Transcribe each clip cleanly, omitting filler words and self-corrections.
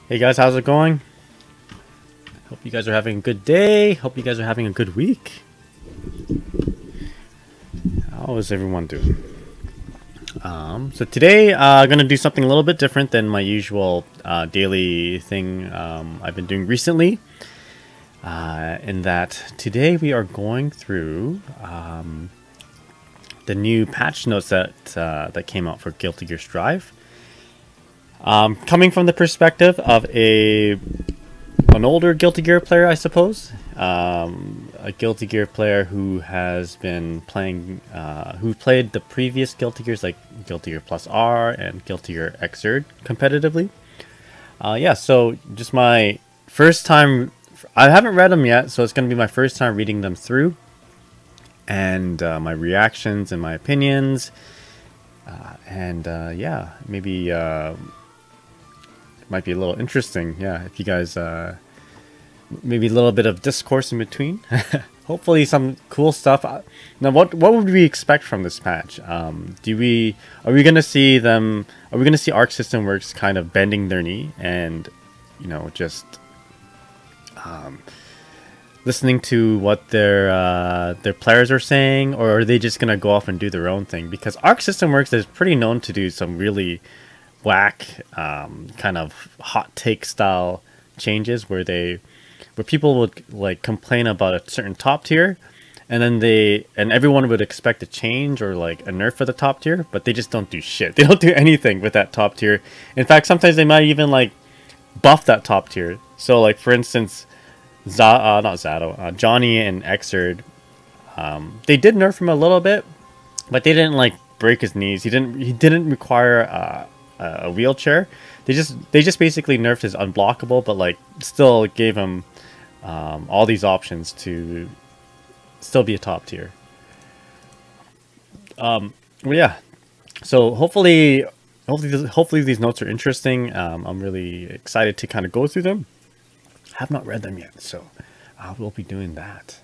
Hey guys, how's it going? Hope you guys are having a good day. Hope you guys are having a good week. How is everyone doing? So today I'm gonna do something a little bit different than my usual daily thing I've been doing recently. In that today we are going through the new patch notes that came out for Guilty Gear Strive. Coming from the perspective of an older Guilty Gear player, I suppose. A Guilty Gear player who has been playing, who played the previous Guilty Gears like Guilty Gear Plus R and Guilty Gear Xrd competitively. Yeah, so just my first time. I haven't read them yet, so it's going to be my first time reading them through. And my reactions and my opinions. Yeah, maybe it might be a little interesting. Yeah, if you guys... maybe a little bit of discourse in between. Hopefully some cool stuff. Now, what would we expect from this patch? Are we gonna see them? Are we gonna see Arc System Works kind of bending their knee and, you know, just listening to what their players are saying, or are they just gonna go off and do their own thing? Because Arc System Works is pretty known to do some really whack, kind of hot take style changes where people would like complain about a certain top tier, and then everyone would expect a change or like a nerf for the top tier, but they just don't do shit. They don't do anything with that top tier. In fact, sometimes they might even like buff that top tier. So like for instance, Johnny and Xrd, they did nerf him a little bit, but they didn't like break his knees. He didn't require a wheelchair. They just basically nerfed his unblockable, but like still gave him all these options to still be a top tier. Well, yeah. So hopefully these notes are interesting. I'm really excited to kind of go through them. I have not read them yet, so I will be doing that.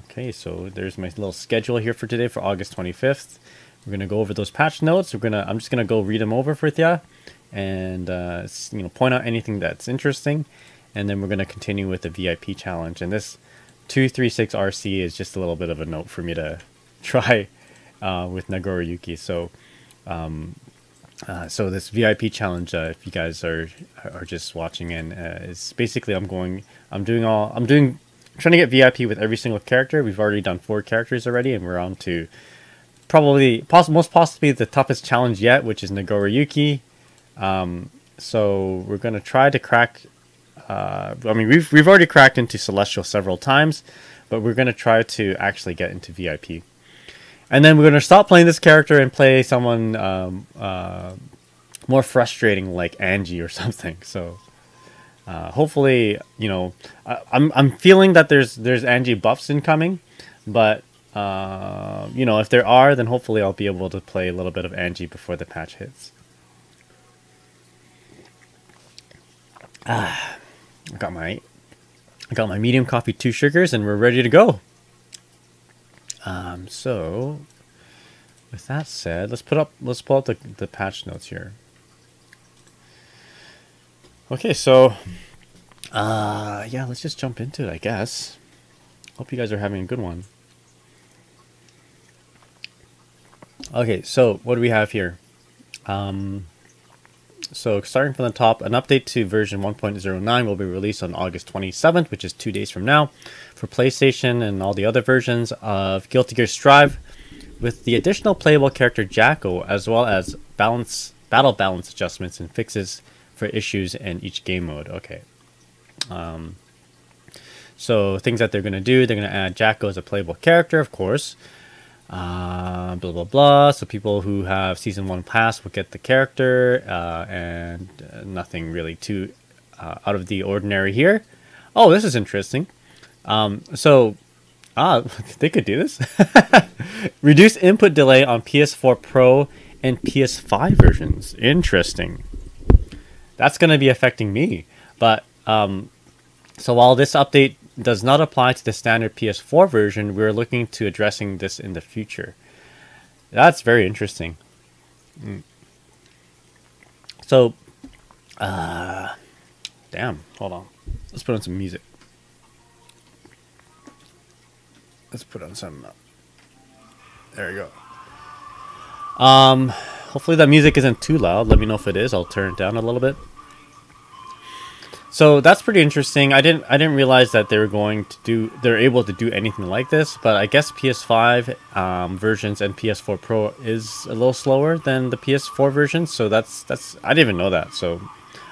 Okay, so there's my little schedule here for today for August 25th. We're gonna go over those patch notes. I'm just gonna go read them over with you, and you know, point out anything that's interesting. And then we're going to continue with the VIP challenge. And this 236 RC is just a little bit of a note for me to try with Nagoriyuki. So, so this VIP challenge, if you guys are just watching in, is basically I'm trying to get VIP with every single character. We've already done 4 characters already, and we're on to most possibly the toughest challenge yet, which is Nagoriyuki. So we're going to try to crack. I mean, we've already cracked into Celestial several times, but we're going to try to actually get into VIP. And then we're going to stop playing this character and play someone more frustrating like Angie or something. So hopefully, you know, I'm feeling that there's Angie buffs incoming, but you know, if there are, then hopefully I'll be able to play a little bit of Angie before the patch hits. I got my medium coffee, 2 sugars, and we're ready to go. So with that said, let's pull up the patch notes here. Okay, so yeah, let's just jump into it, I guess. Hope you guys are having a good one. Okay, so what do we have here? So starting from the top, an update to version 1.09 will be released on August 27th, which is 2 days from now, for PlayStation and all the other versions of Guilty Gear Strive, with the additional playable character Jacko, as well as battle balance adjustments and fixes for issues in each game mode. Okay. So things that they're going to do, they're going to add Jacko as a playable character, of course. Blah blah blah. So people who have Season 1 pass will get the character, and nothing really too out of the ordinary here. Oh, this is interesting. So they could do this. Reduce input delay on PS4 Pro and PS5 versions. Interesting. That's going to be affecting me. But so while this update does not apply to the standard PS4 version, we're looking to addressing this in the future. That's very interesting. So Damn, hold on. Let's put on some music. Let's put on some... there we go. Hopefully that music isn't too loud. Let me know if it is. I'll turn it down a little bit. So that's pretty interesting. I didn't realize that they're able to do anything like this, but I guess PS5 versions and PS4 Pro is a little slower than the PS4 version. So that's I didn't even know that. So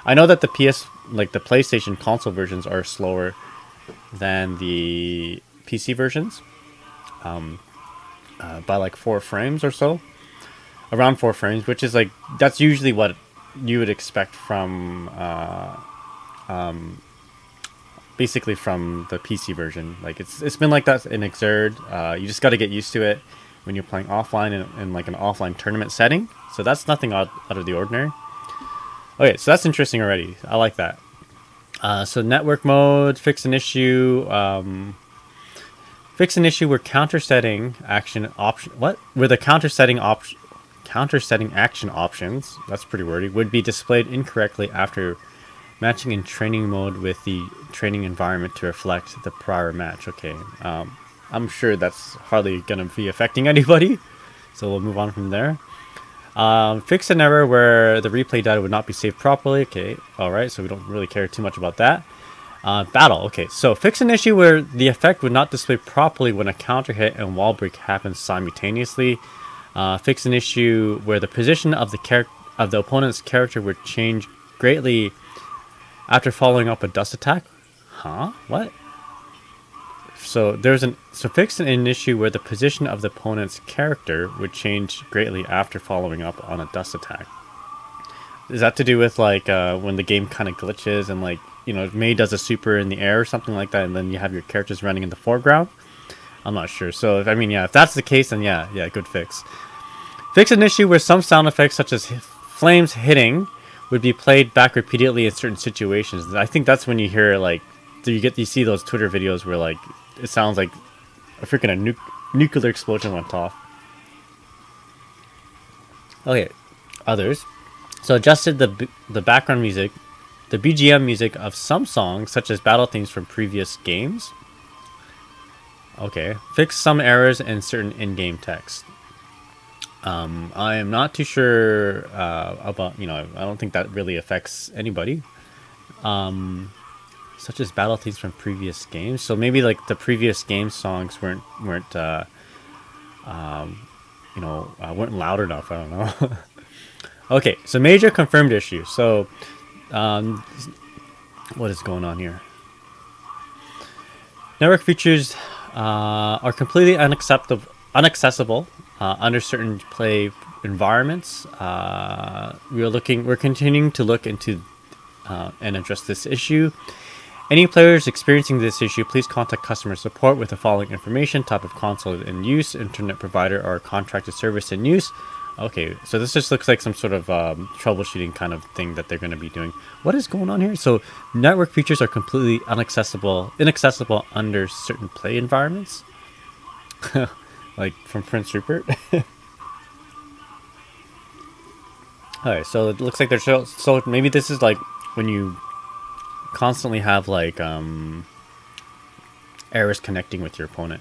I know that the PlayStation console versions are slower than the PC versions by like 4 frames or so, around 4 frames, which is like that's usually what you would expect from basically from the PC version. Like it's been like that in Xrd. You just got to get used to it when you're playing offline in like an offline tournament setting. So that's nothing out of the ordinary. Okay, so that's interesting already. I like that. So network mode, fix an issue. Fix an issue where counter-setting action option. What? Where the counter-setting action options. That's pretty wordy. Would be displayed incorrectly after matching in training mode with the training environment to reflect the prior match. Okay, I'm sure that's hardly going to be affecting anybody, so we'll move on from there. Fix an error where the replay data would not be saved properly. Okay, alright, so we don't really care too much about that. Battle. Okay, so fix an issue where the effect would not display properly when a counter hit and wall break happens simultaneously. Fix an issue where the position of the opponent's character would change greatly after following up a dust attack. Huh? What? So fix an issue where the position of the opponent's character would change greatly after following up on a dust attack. Is that to do with like when the game kind of glitches and like, you know, May does a super in the air or something like that, and then you have your characters running in the foreground? I'm not sure. So I mean, yeah, if that's the case, then yeah, good fix. Fix an issue where some sound effects such as flames hitting would be played back repeatedly in certain situations. I think that's when you hear like you see those Twitter videos where like it sounds like a freaking nuclear explosion went off. Okay, others. So adjusted the background music, the BGM music of some songs such as battle themes from previous games. Okay, fix some errors in certain in-game text. I am not too sure about, you know, I don't think that really affects anybody. Such as battle themes from previous games. So maybe like the previous game songs weren't loud enough. I don't know. Okay, so major confirmed issue. So what is going on here? Network features are completely inaccessible under certain play environments. We're continuing to look into and address this issue. Any players experiencing this issue, please contact customer support with the following information: type of console in use, internet provider or contracted service in use. Okay, so this just looks like some sort of troubleshooting kind of thing that they're going to be doing. What is going on here? So network features are completely inaccessible under certain play environments. Like from Prince Rupert. Alright, so it looks like there's so maybe this is like when you constantly have like errors connecting with your opponent.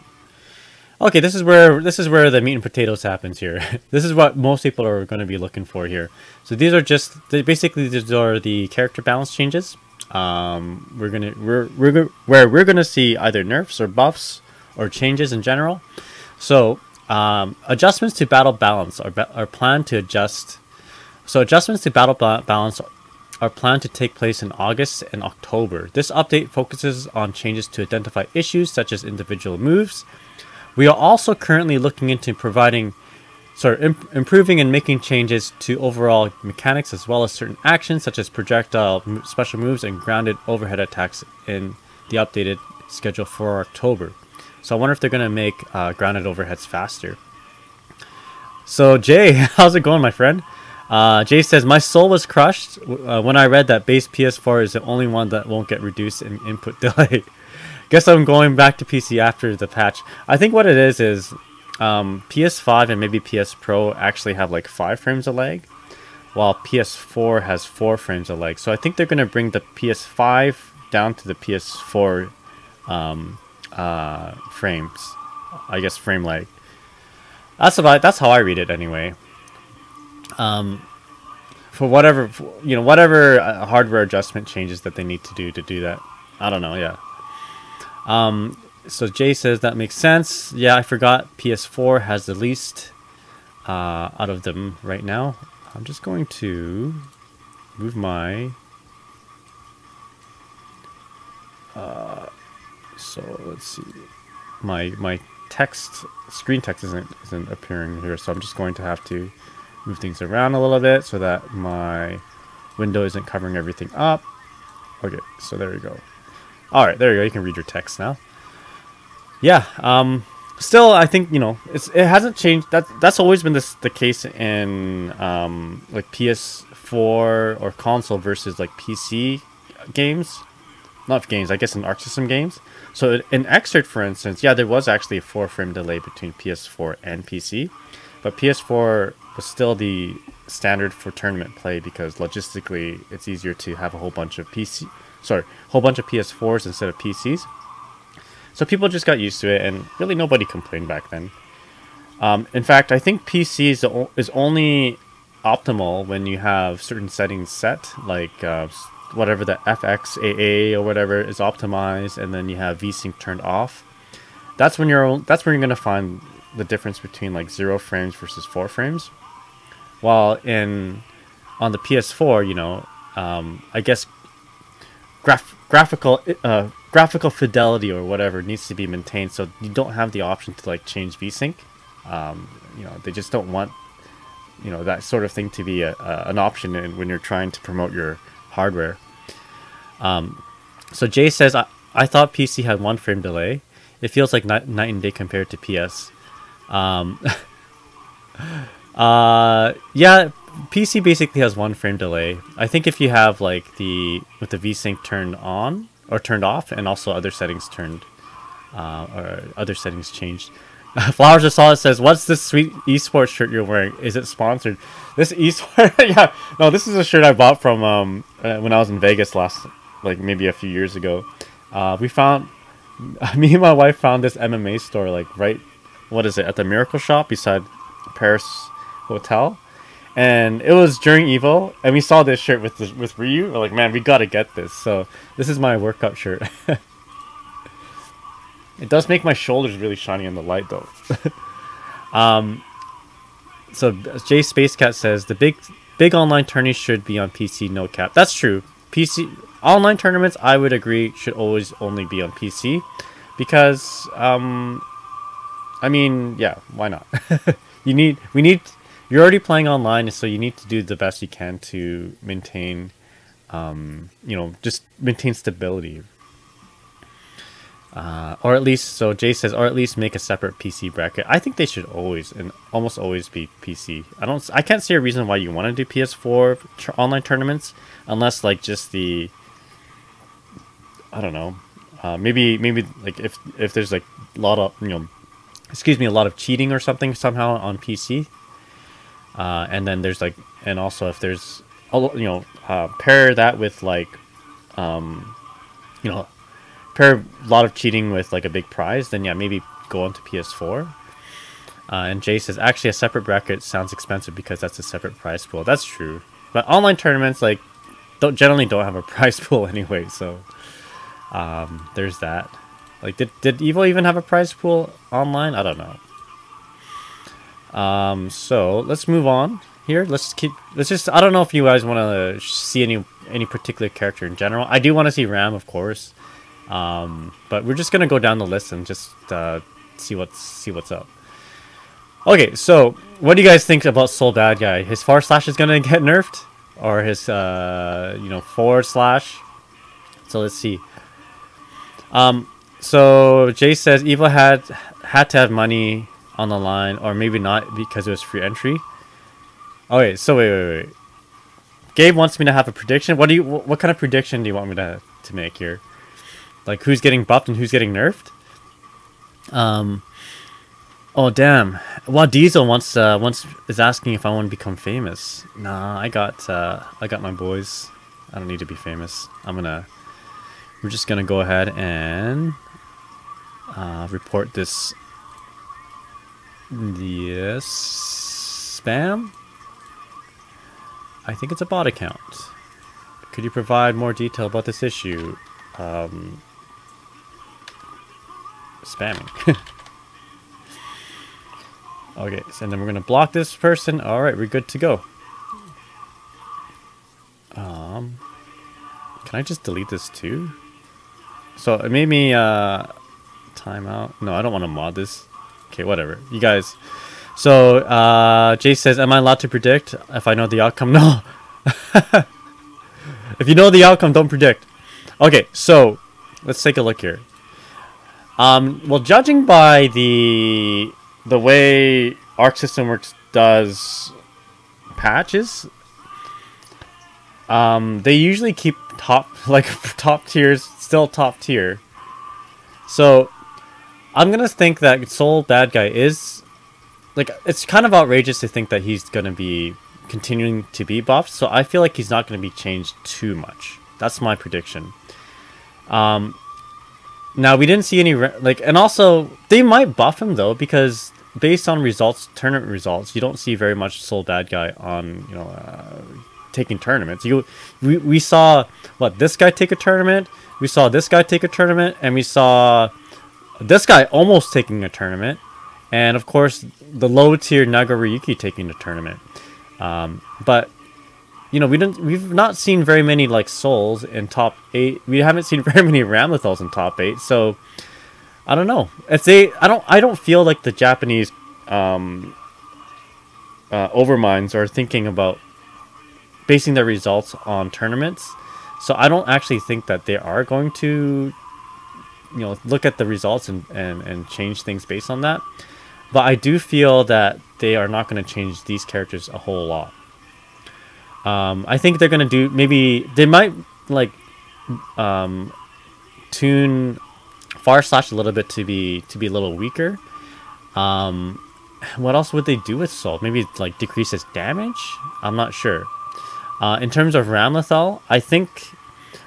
Okay, this is where the meat and potatoes happens here. This is what most people are going to be looking for here. So these are basically the character balance changes. We're gonna see either nerfs or buffs or changes in general. So adjustments to battle balance are planned to adjust. So adjustments to battle balance are planned to take place in August and October. This update focuses on changes to identify issues such as individual moves. We are also currently looking into improving and making changes to overall mechanics as well as certain actions such as projectile special moves and grounded overhead attacks in the updated schedule for October. So I wonder if they're going to make grounded overheads faster. So Jay, how's it going, my friend? Jay says, my soul was crushed when I read that base PS4 is the only one that won't get reduced in input delay. Guess I'm going back to PC after the patch. I think what it is PS5 and maybe PS Pro actually have like 5 frames of lag. while PS4 has 4 frames of lag. So I think they're going to bring the PS5 down to the PS4 frames. I guess frame lag. That's how I read it anyway. For whatever whatever hardware adjustment changes that they need to do that. I don't know. Yeah. So Jay says that makes sense. Yeah, I forgot PS4 has the least out of them right now. I'm just going to move my. So let's see. My text screen text isn't appearing here, so I'm just going to have to move things around a little bit so that my window isn't covering everything up. Okay, so there you go. All right, there you go. You can read your text now. Yeah. Still, I think it hasn't changed. That's always been the case in like PS4 or console versus like PC games. Not games, I guess in Arc System games. So in Excerpt, for instance, yeah, there was actually a 4-frame delay between PS4 and PC, but PS4 was still the standard for tournament play because logistically it's easier to have a whole bunch of PS4s instead of PCs. So people just got used to it, and really nobody complained back then. In fact, I think PC is only optimal when you have certain settings set, like whatever the FXAA or whatever is optimized, and then you have VSync turned off. That's when you're gonna find the difference between like 0 frames versus 4 frames. While on the PS4, I guess graphical fidelity or whatever needs to be maintained, so you don't have the option to like change VSync. They just don't want that sort of thing to be an option when you're trying to promote your hardware. So Jay says, I thought PC had 1 frame delay. It feels like night and day compared to PS. Yeah, PC basically has 1 frame delay. I think if you have like with the VSync turned on or turned off, and also other settings turned or other settings changed. Flowers of Solid says, "What's this sweet esports shirt you're wearing? Is it sponsored?" This esports, yeah, no, this is a shirt I bought from when I was in Vegas maybe a few years ago. Me and my wife found this MMA store at the Miracle Shop beside Paris Hotel, and it was during Evo, and we saw this shirt with Ryu. We're like, man, we gotta get this. So this is my workout shirt. It does make my shoulders really shiny in the light, though. So Jay Spacecat says the big online tourneys should be on PC, no cap. That's true. PC online tournaments, I would agree, should always only be on PC, because I mean, yeah, why not? You're already playing online, so you need to do the best you can to maintain, just maintain stability. Or at least, so Jay says, or at least make a separate PC bracket. I think they should almost always be PC. I can't see a reason why you want to do PS4 online tournaments, unless like just I don't know, maybe like if there's like a lot of a lot of cheating or something somehow on PC, and then there's and also if there's pair that with pair a lot of cheating with like a big prize, then yeah, maybe go on to PS4. And Jay says, actually a separate bracket sounds expensive because that's a separate prize pool. That's true, but online tournaments generally don't have a prize pool anyway, so there's that. Like, did Evo even have a prize pool online? I don't know. So let's move on here. I don't know if you guys want to see any particular character in general. I do want to see Ram, of course. But we're just gonna go down the list and just see what's up. Okay, so what do you guys think about Soul Bad Guy? His forward slash is gonna get nerfed, or his forward slash? So let's see. So Jay says Evo had to have money on the line, or maybe not because it was free entry. Okay, so wait. Gabe wants me to have a prediction. What kind of prediction do you want me to make here? Like, who's getting buffed and who's getting nerfed? Oh damn! Well, Diesel once is asking if I want to become famous. Nah, I got my boys. I don't need to be famous. We're just gonna go ahead and report this. Yes, spam. I think it's a bot account. Could you provide more detail about this issue? Spamming. Okay, so then we're gonna block this person. All right, we're good to go. Can I just delete this too? So it made me timeout. No, I don't want to mod this. Okay, whatever. You guys. So Jay says, "Am I allowed to predict if I know the outcome?" No. If you know the outcome, don't predict. Okay, so let's take a look here. Well, judging by the way Arc System Works does patches, they usually keep top tiers still top tier. So I'm gonna think that Soul Bad Guy is like, it's kind of outrageous to think that he's gonna be continuing to be buffed. So I feel like he's not gonna be changed too much. That's my prediction. Now we didn't see any and also they might buff him though, because based on tournament results, you don't see very much Soul Bad Guy on taking tournaments. We saw this guy take a tournament, we saw this guy take a tournament, and we saw this guy almost taking a tournament, and of course the low tier Nagaruyuki taking a tournament. But we've not seen very many souls in top 8. We haven't seen very many Ramlethals in top 8. So I don't know if I don't feel like the Japanese overminds are thinking about basing their results on tournaments. So I don't actually think that they are going to look at the results and change things based on that. But I do feel that they are not going to change these characters a whole lot. I think they're going to do, maybe they might tune Far Slash a little bit to be a little weaker. What else would they do with Soul? Maybe decrease its damage? I'm not sure. In terms of Ramlethal, I think,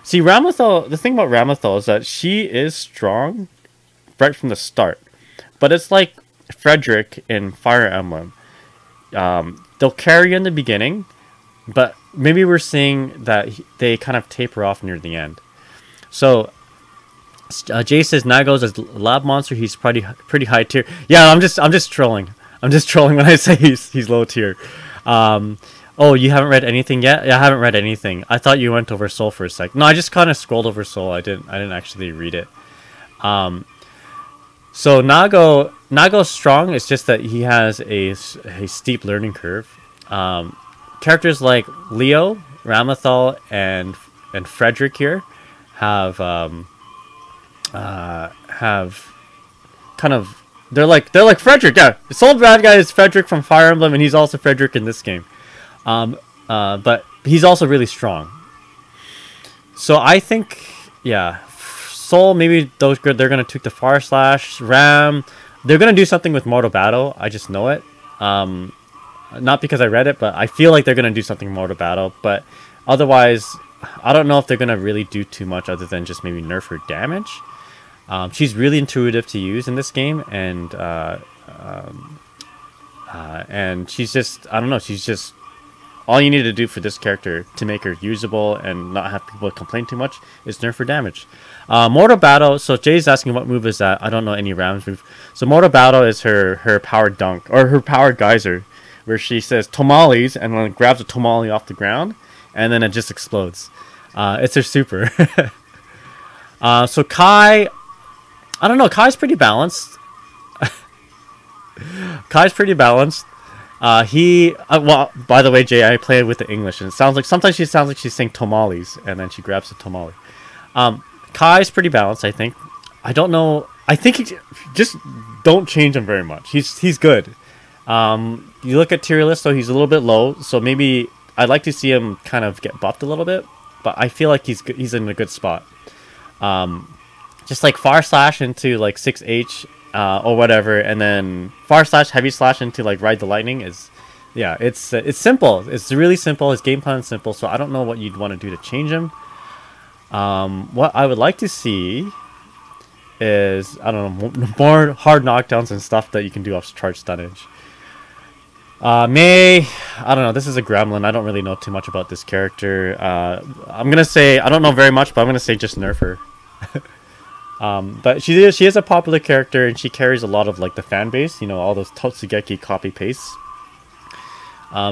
Ramlethal, the thing about Ramlethal is that she is strong right from the start, but it's like Frederick in Fire Emblem. They'll carry in the beginning, but maybe we're seeing that they kind of taper off near the end. So Jay says Nago's a lab monster. He's pretty high tier. Yeah, I'm just trolling. I'm just trolling when I say he's low tier. Oh, you haven't read anything yet? Yeah, I haven't read anything. I thought you went over Soul for a sec. No, I just kind of scrolled over Soul. I didn't actually read it. So Nago's strong. It's just that he has a steep learning curve. Characters like Leo, Ramlethal, and Frederick here have kind of, they're like Frederick. Yeah, the Soul Bad Guy is Frederick from Fire Emblem, and he's also Frederick in this game. But he's also really strong. So I think, yeah, Soul, maybe they're gonna tweak the Far Slash. Ram, they're gonna do something with Mortal Battle. I just know it. Not because I read it, but I feel like they're gonna do something Mortal Battle. But otherwise, I don't know if they're gonna really do too much other than just maybe nerf her damage. She's really intuitive to use in this game, and she's just, I don't know, she's just, all you need to do for this character to make her usable and not have people complain too much is nerf her damage. Mortal Battle, so Jay's asking what move is that. I don't know any Ram's move. So Mortal Battle is her power dunk, or her power geyser, where she says Tomales and then grabs a Tomale off the ground, and then it just explodes. It's her super. So Kai, I don't know, Kai's pretty balanced. Kai's pretty balanced. Well, by the way, Jay, I play it with the English, and it sounds like, sometimes she sounds like she's saying Tomales, and then she grabs a Tomale. Kai's pretty balanced, I think. I don't know. I think just don't change him very much. He's good. You look at tier list, so he's a little bit low. So maybe I'd like to see him kind of get buffed a little bit, but I feel like he's in a good spot. Just like Far Slash into 6H or whatever, and then far slash, heavy slash into like ride the lightning is, yeah, it's simple. It's really simple. His game plan is simple, so I don't know what you'd want to do to change him. What I would like to see is, I don't know, more hard knockdowns and stuff that you can do off charge stunnage. I don't know, this is a gremlin. I don't really know too much about this character. I'm gonna say, I don't know very much, but I'm gonna say just nerf her. But she is a popular character, and she carries a lot of like the fan base, you know, all those Totsugeki copy pastes.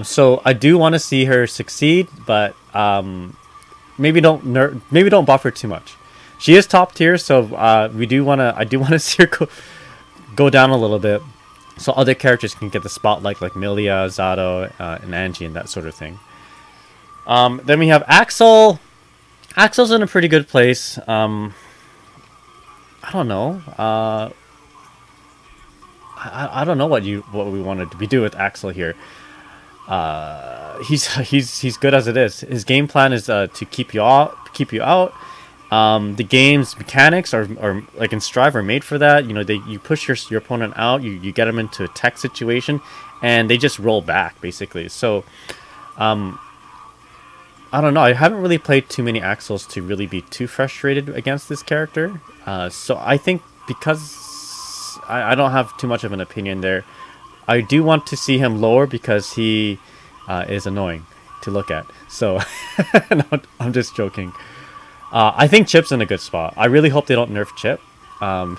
So I do want to see her succeed, but maybe don't buff her too much. She is top tier, so I do want to see her go down a little bit, so other characters can get the spotlight, like Amelia, Zato, and Angie, and that sort of thing. Then we have Axel. Axel's in a pretty good place. I don't know. I don't know what we wanted to be do with Axel here. He's good as it is. His game plan is to keep you out. The game's mechanics are like in Strive are made for that. You know, you push your opponent out, you get them into a tech situation, and they just roll back basically. So, I don't know. I haven't really played too many Axels to really be too frustrated against this character. So I think because I don't have too much of an opinion there, I do want to see him lower because he is annoying to look at. So no, I'm just joking. I think Chip's in a good spot. I really hope they don't nerf Chip.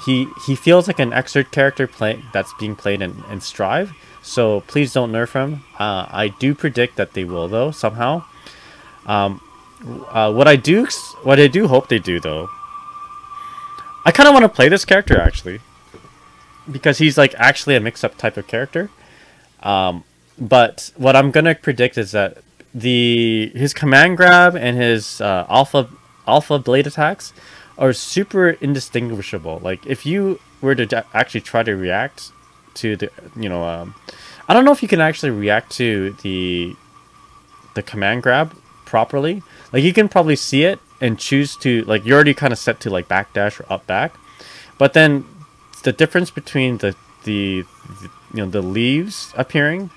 He feels like an excerpt character that's being played in Strive. So please don't nerf him. I do predict that they will though somehow. What I do hope they do though, I kind of want to play this character actually, because he's like actually a mix-up type of character. But what I'm gonna predict is that his command grab and his alpha blade attacks are super indistinguishable. Like if you were to actually try to react to the, I don't know if you can actually react to the command grab properly. Like you can probably see it and choose to, like, you're already kind of set to like backdash or up back, but then the difference between the leaves appearing,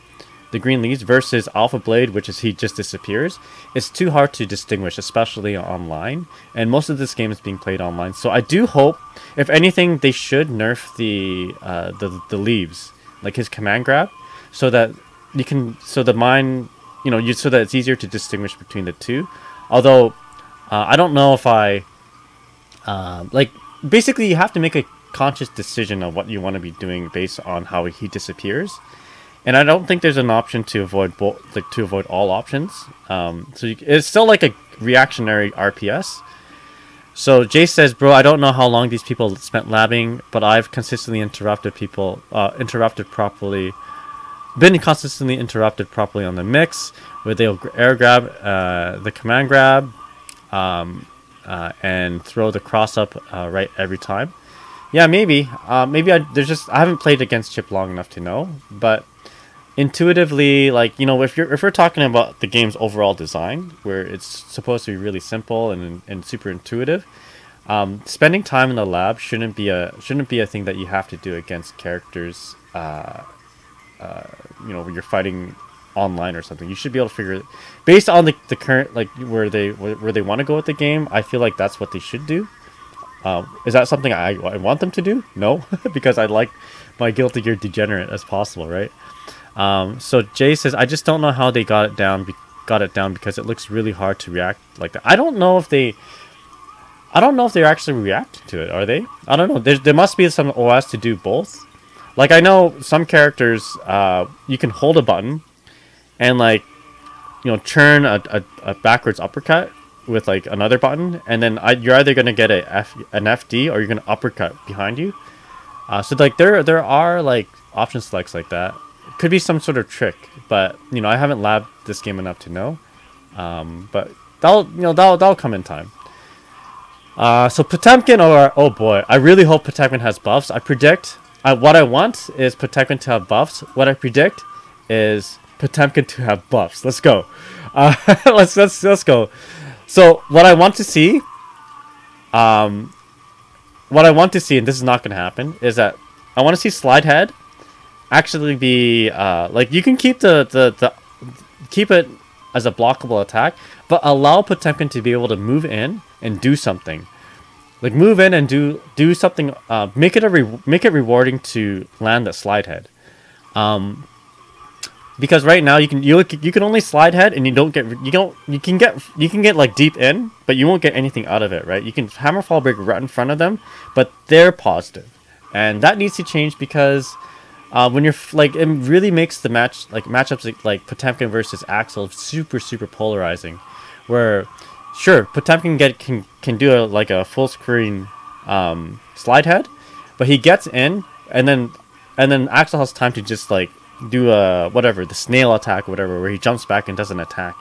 the green leaves, versus Alpha Blade, which is he just disappears, it's too hard to distinguish, especially online, and most of this game is being played online. So I do hope, if anything, they should nerf the leaves, like his command grab, so that you can, so that it's easier to distinguish between the two. Although I don't know if like, basically you have to make a conscious decision of what you want to be doing based on how he disappears, and I don't think there's an option to avoid all options. So it's still like a reactionary RPS. So Jay says, bro, I don't know how long these people spent labbing, but I've consistently been consistently interrupted properly on the mix, where they'll air grab the command grab and throw the cross up right every time. Yeah, maybe I haven't played against Chip long enough to know, but intuitively, like, if we're talking about the game's overall design, where it's supposed to be really simple and super intuitive, spending time in the lab shouldn't be a thing that you have to do against characters when you're fighting online or something. You should be able to figure it based on the current, like, where they want to go with the game. I feel like that's what they should do. Is that something I want them to do? No, because I like my Guilty Gear Degenerate as possible, right? So Jay says, I just don't know how they got it down because it looks really hard to react like that. I don't know if they're actually reacting to it. Are they? I don't know. There must be some OS to do both. Like, I know some characters, you can hold a button and, like, churn a backwards uppercut with, like, another button, and then you're either going to get an FD or you're going to uppercut behind you. So, like, there are, like, option selects like that. It could be some sort of trick, but, I haven't labbed this game enough to know. But that'll come in time. So Potemkin, oh boy, I really hope Potemkin has buffs. I predict, what I want is Potemkin to have buffs. What I predict is Potemkin to have buffs. Let's go. Let's go. So what I want to see, and this is not going to happen, is that Slide Head actually be like, you can keep keep it as a blockable attack, but allow Potemkin to be able to move in and do something. Like, move in and do something. Make it rewarding to land that Slide Head. Because right now you can only Slide Head, and you can get like deep in, but you won't get anything out of it, right? You can Hammer Fall Break right in front of them, but they're positive, and that needs to change, because when you're like, it really makes the matchups like Potemkin versus Axel super polarizing, where sure Potemkin can do a full screen Slide Head, but he gets in, and then Axel has time to just like do the snail attack, whatever, where he jumps back and does an attack.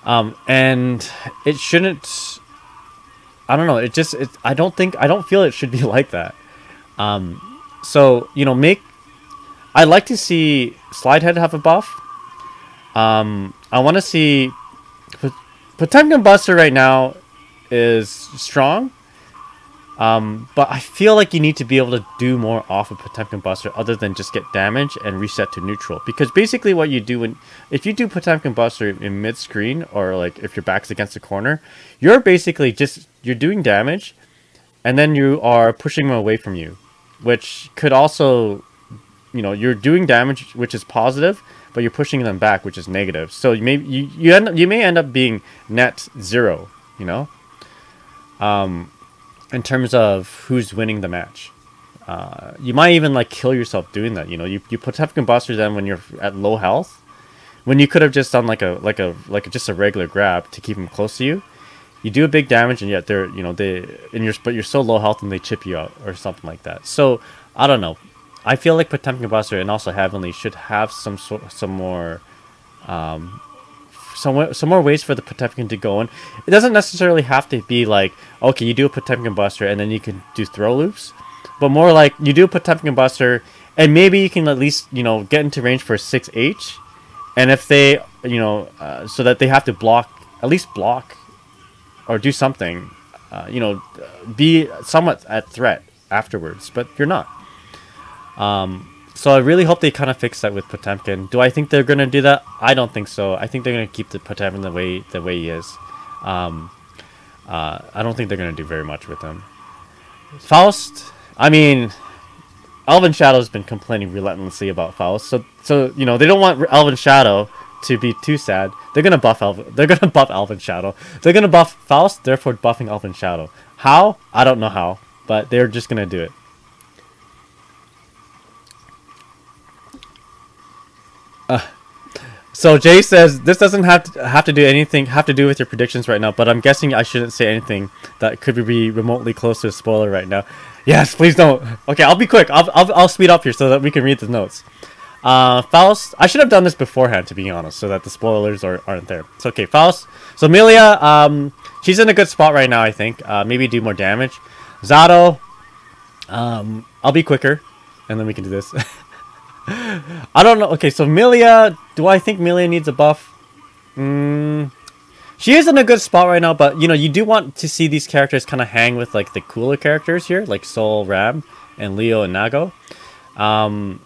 And it shouldn't. I don't know. I don't feel it should be like that. So I'd like to see Slide Head have a buff. I want to see Potemkin Buster right now is strong. But I feel like you need to be able to do more off of Potemkin Buster other than just get damage and reset to neutral. Because basically what you do if you do Potemkin Buster in mid-screen, or like if your back's against the corner, you're basically you're doing damage, and then you are pushing them away from you, which could also, you're doing damage, which is positive, but you're pushing them back, which is negative. So you may end up being net 0, in terms of who's winning the match. You might even like kill yourself doing that. You Potemkin Buster them when you're at low health, when you could have just done just a regular grab to keep them close to you. You do a big damage, and yet but you're so low health and they chip you out or something like that. So I don't know. I feel like Potemkin Buster and also Heavenly should have some more ways for the Potemkin to go in. It doesn't necessarily have to be like, okay, you do a Potemkin Buster and then you can do throw loops, but more like you do a Potemkin Buster and maybe you can at least get into range for 6H, and if they so that they have to at least block or do something, be somewhat at threat afterwards, but you're not. So I really hope they kind of fix that with Potemkin. Do I think they're going to do that? I don't think so. I think they're going to keep the Potemkin the way he is. I don't think they're going to do very much with him. Faust, I mean, Elven Shadow's been complaining relentlessly about Faust. So they don't want Elven Shadow to be too sad. They're going to buff Elven Shadow. They're going to buff Faust, therefore buffing Elven Shadow. How? I don't know how, but they're just going to do it. So Jay says this doesn't have to do with your predictions right now, but I'm guessing I shouldn't say anything that could be remotely close to a spoiler right now. Yes, please don't. Okay, I'll be quick. I'll speed up here so that we can read the notes. Faust, I should have done this beforehand, to be honest, so that the spoilers aren't there. So okay, Faust. So Amelia, she's in a good spot right now, I think. Maybe do more damage. Zato, I'll be quicker, and then we can do this. I don't know. Okay, so Amelia, do I think Amelia needs a buff? She is in a good spot right now, but you do want to see these characters kind of hang with like the cooler characters here, like Sol, Ram, and Leo and Nago. I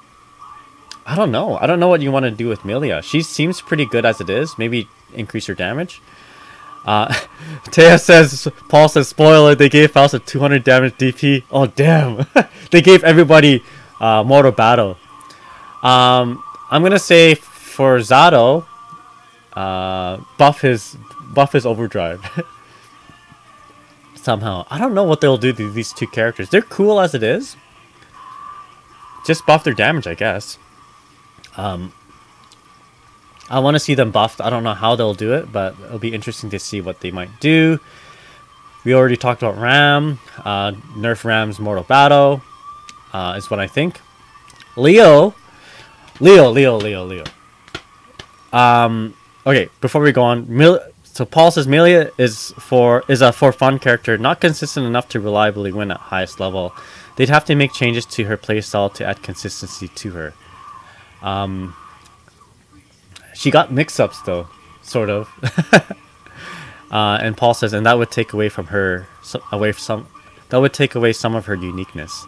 don't know. I don't know what you want to do with Amelia. She seems pretty good as it is. Maybe increase her damage. Paul says, spoiler, they gave Faust a 200 damage DP. Oh, damn. They gave everybody Mortal Battle. I'm gonna say for Zato, buff his overdrive. Somehow. I don't know what they'll do to these two characters. They're cool as it is. Just buff their damage, I guess. I want to see them buffed. I don't know how they'll do it, but it'll be interesting to see what they might do. We already talked about Ram. Nerf Ram's Mortal Battle is what I think. Leo. Okay, before we go on, so Paul says Amelia is a for fun character, not consistent enough to reliably win at highest level. They'd have to make changes to her playstyle to add consistency to her. She got mix-ups though, sort of. And Paul says, and that would take away from her that would take away some of her uniqueness.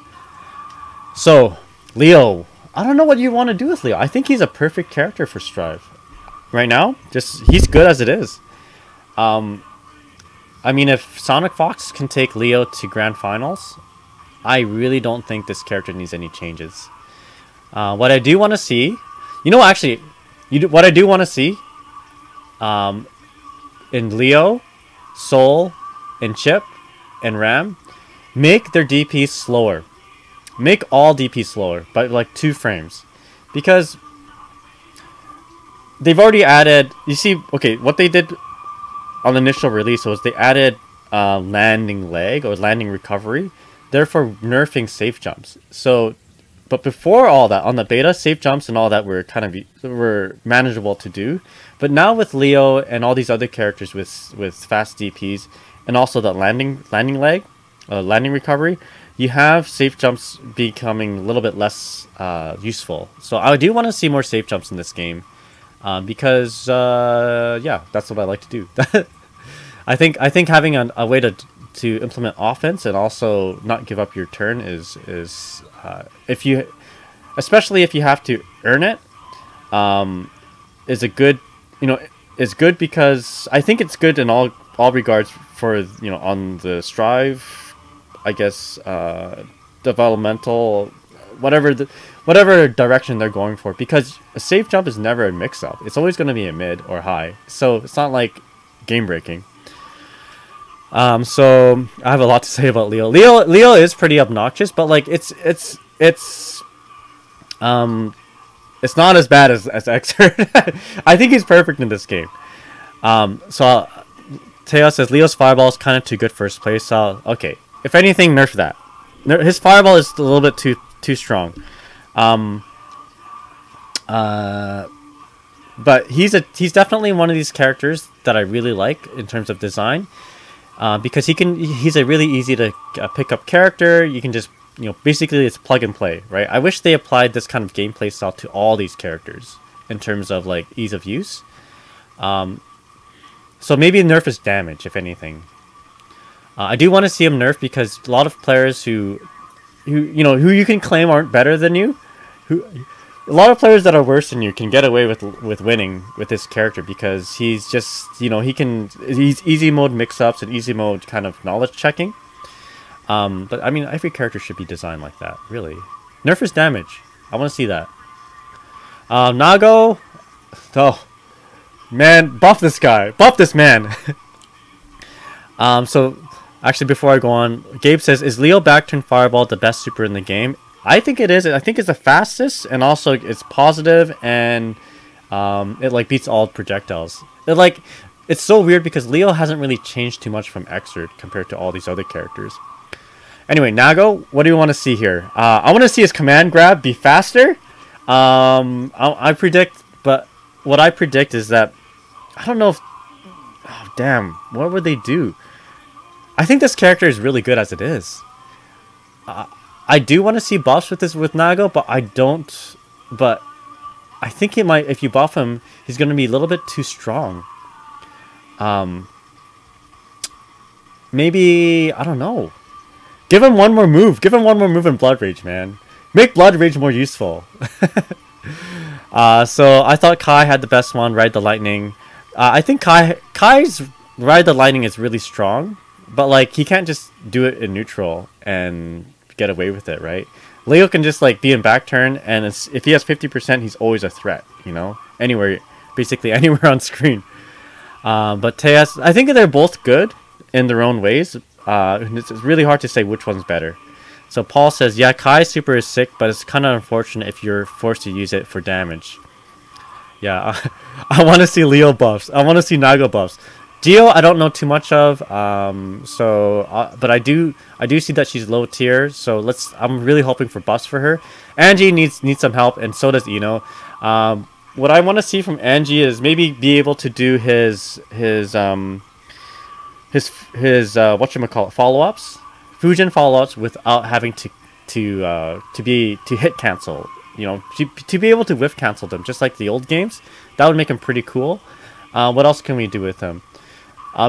So, Leo. I don't know what you want to do with Leo. I think he's a perfect character for Strive. Right now, he's good as it is. I mean, if Sonic Fox can take Leo to Grand Finals, I really don't think this character needs any changes. What I do want to see... actually, what I do want to see in Leo, Soul, and Chip, and Ram, make their DPs slower. Make all DPs slower, by like 2 frames. Because they've already added... You see, okay, what they did on the initial release was they added landing lag or landing recovery, therefore nerfing safe jumps. So, but before all that, on the beta, safe jumps and all that were were manageable to do. But now with Leo and all these other characters with fast DPs and also the landing lag, landing recovery, you have safe jumps becoming a little bit less useful. So I do want to see more safe jumps in this game. Because yeah, that's what I like to do. I think having a way to implement offense and also not give up your turn is especially if you have to earn it, is a good is good, because I think it's good in all regards for on the Strive, I guess, developmental, whatever direction they're going for, because a safe jump is never a mix-up. It's always going to be a mid or high, so it's not like game-breaking. So I have a lot to say about Leo. Leo is pretty obnoxious, but like it's not as bad as Xrd. I think he's perfect in this game. So Teo says Leo's fireball is kind of too good first place. So okay, if anything, nerf that. His fireball is a little bit too strong. But he's definitely one of these characters that I really like in terms of design, because he's a really easy to pick up character. You can just basically it's plug and play, right? I wish they applied this kind of gameplay style to all these characters in terms of like ease of use. So maybe nerf his damage, if anything. I do want to see him nerf, because a lot of players who you can claim aren't better than you, a lot of players that are worse than you can get away with winning with this character, because he's just he's easy mode mix-ups and easy mode kind of knowledge checking. But I mean, every character should be designed like that, really. Nerf his damage. I want to see that. Nago, oh man, buff this guy, buff this man. So actually, before I go on, Gabe says, is Leo back turn fireball the best super in the game? I think it is. I think it's the fastest, and also it's positive, and it like beats all projectiles. It's so weird because Leo hasn't really changed too much from Xrd compared to all these other characters. Anyway, Nago, what do you want to see here? I want to see his command grab be faster. I predict, but what I predict is that I don't know if. Oh damn! What would they do? I think this character is really good as it is. I do want to see buffs with Nago, but I don't. But I think he might. If you buff him, he's going to be a little bit too strong. Maybe I don't know. Give him one more move. Give him one more move in Blood Rage, man. Make Blood Rage more useful. So I thought Kai had the best one. Ride the Lightning. I think Kai's Ride the Lightning is really strong, but like he can't just do it in neutral and get away with it, right? Leo can just like be in back turn, and if he has 50%, he's always a threat, anywhere, basically anywhere on screen. But Tejas, I think they're both good in their own ways. It's really hard to say which one's better. So Paul says, yeah, Kai's super is sick, but it's kind of unfortunate if you're forced to use it for damage. Yeah, I want to see Leo buffs. I want to see Nago buffs. Geo, I don't know too much of, but I do see that she's low tier, so I'm really hoping for buffs for her. Angie needs some help, and so does Eno. What I want to see from Angie is maybe be able to do his whatchamacallit, follow-ups, Fujin follow-ups, without having to hit cancel. To be able to whiff cancel them, just like the old games. That would make him pretty cool. What else can we do with him?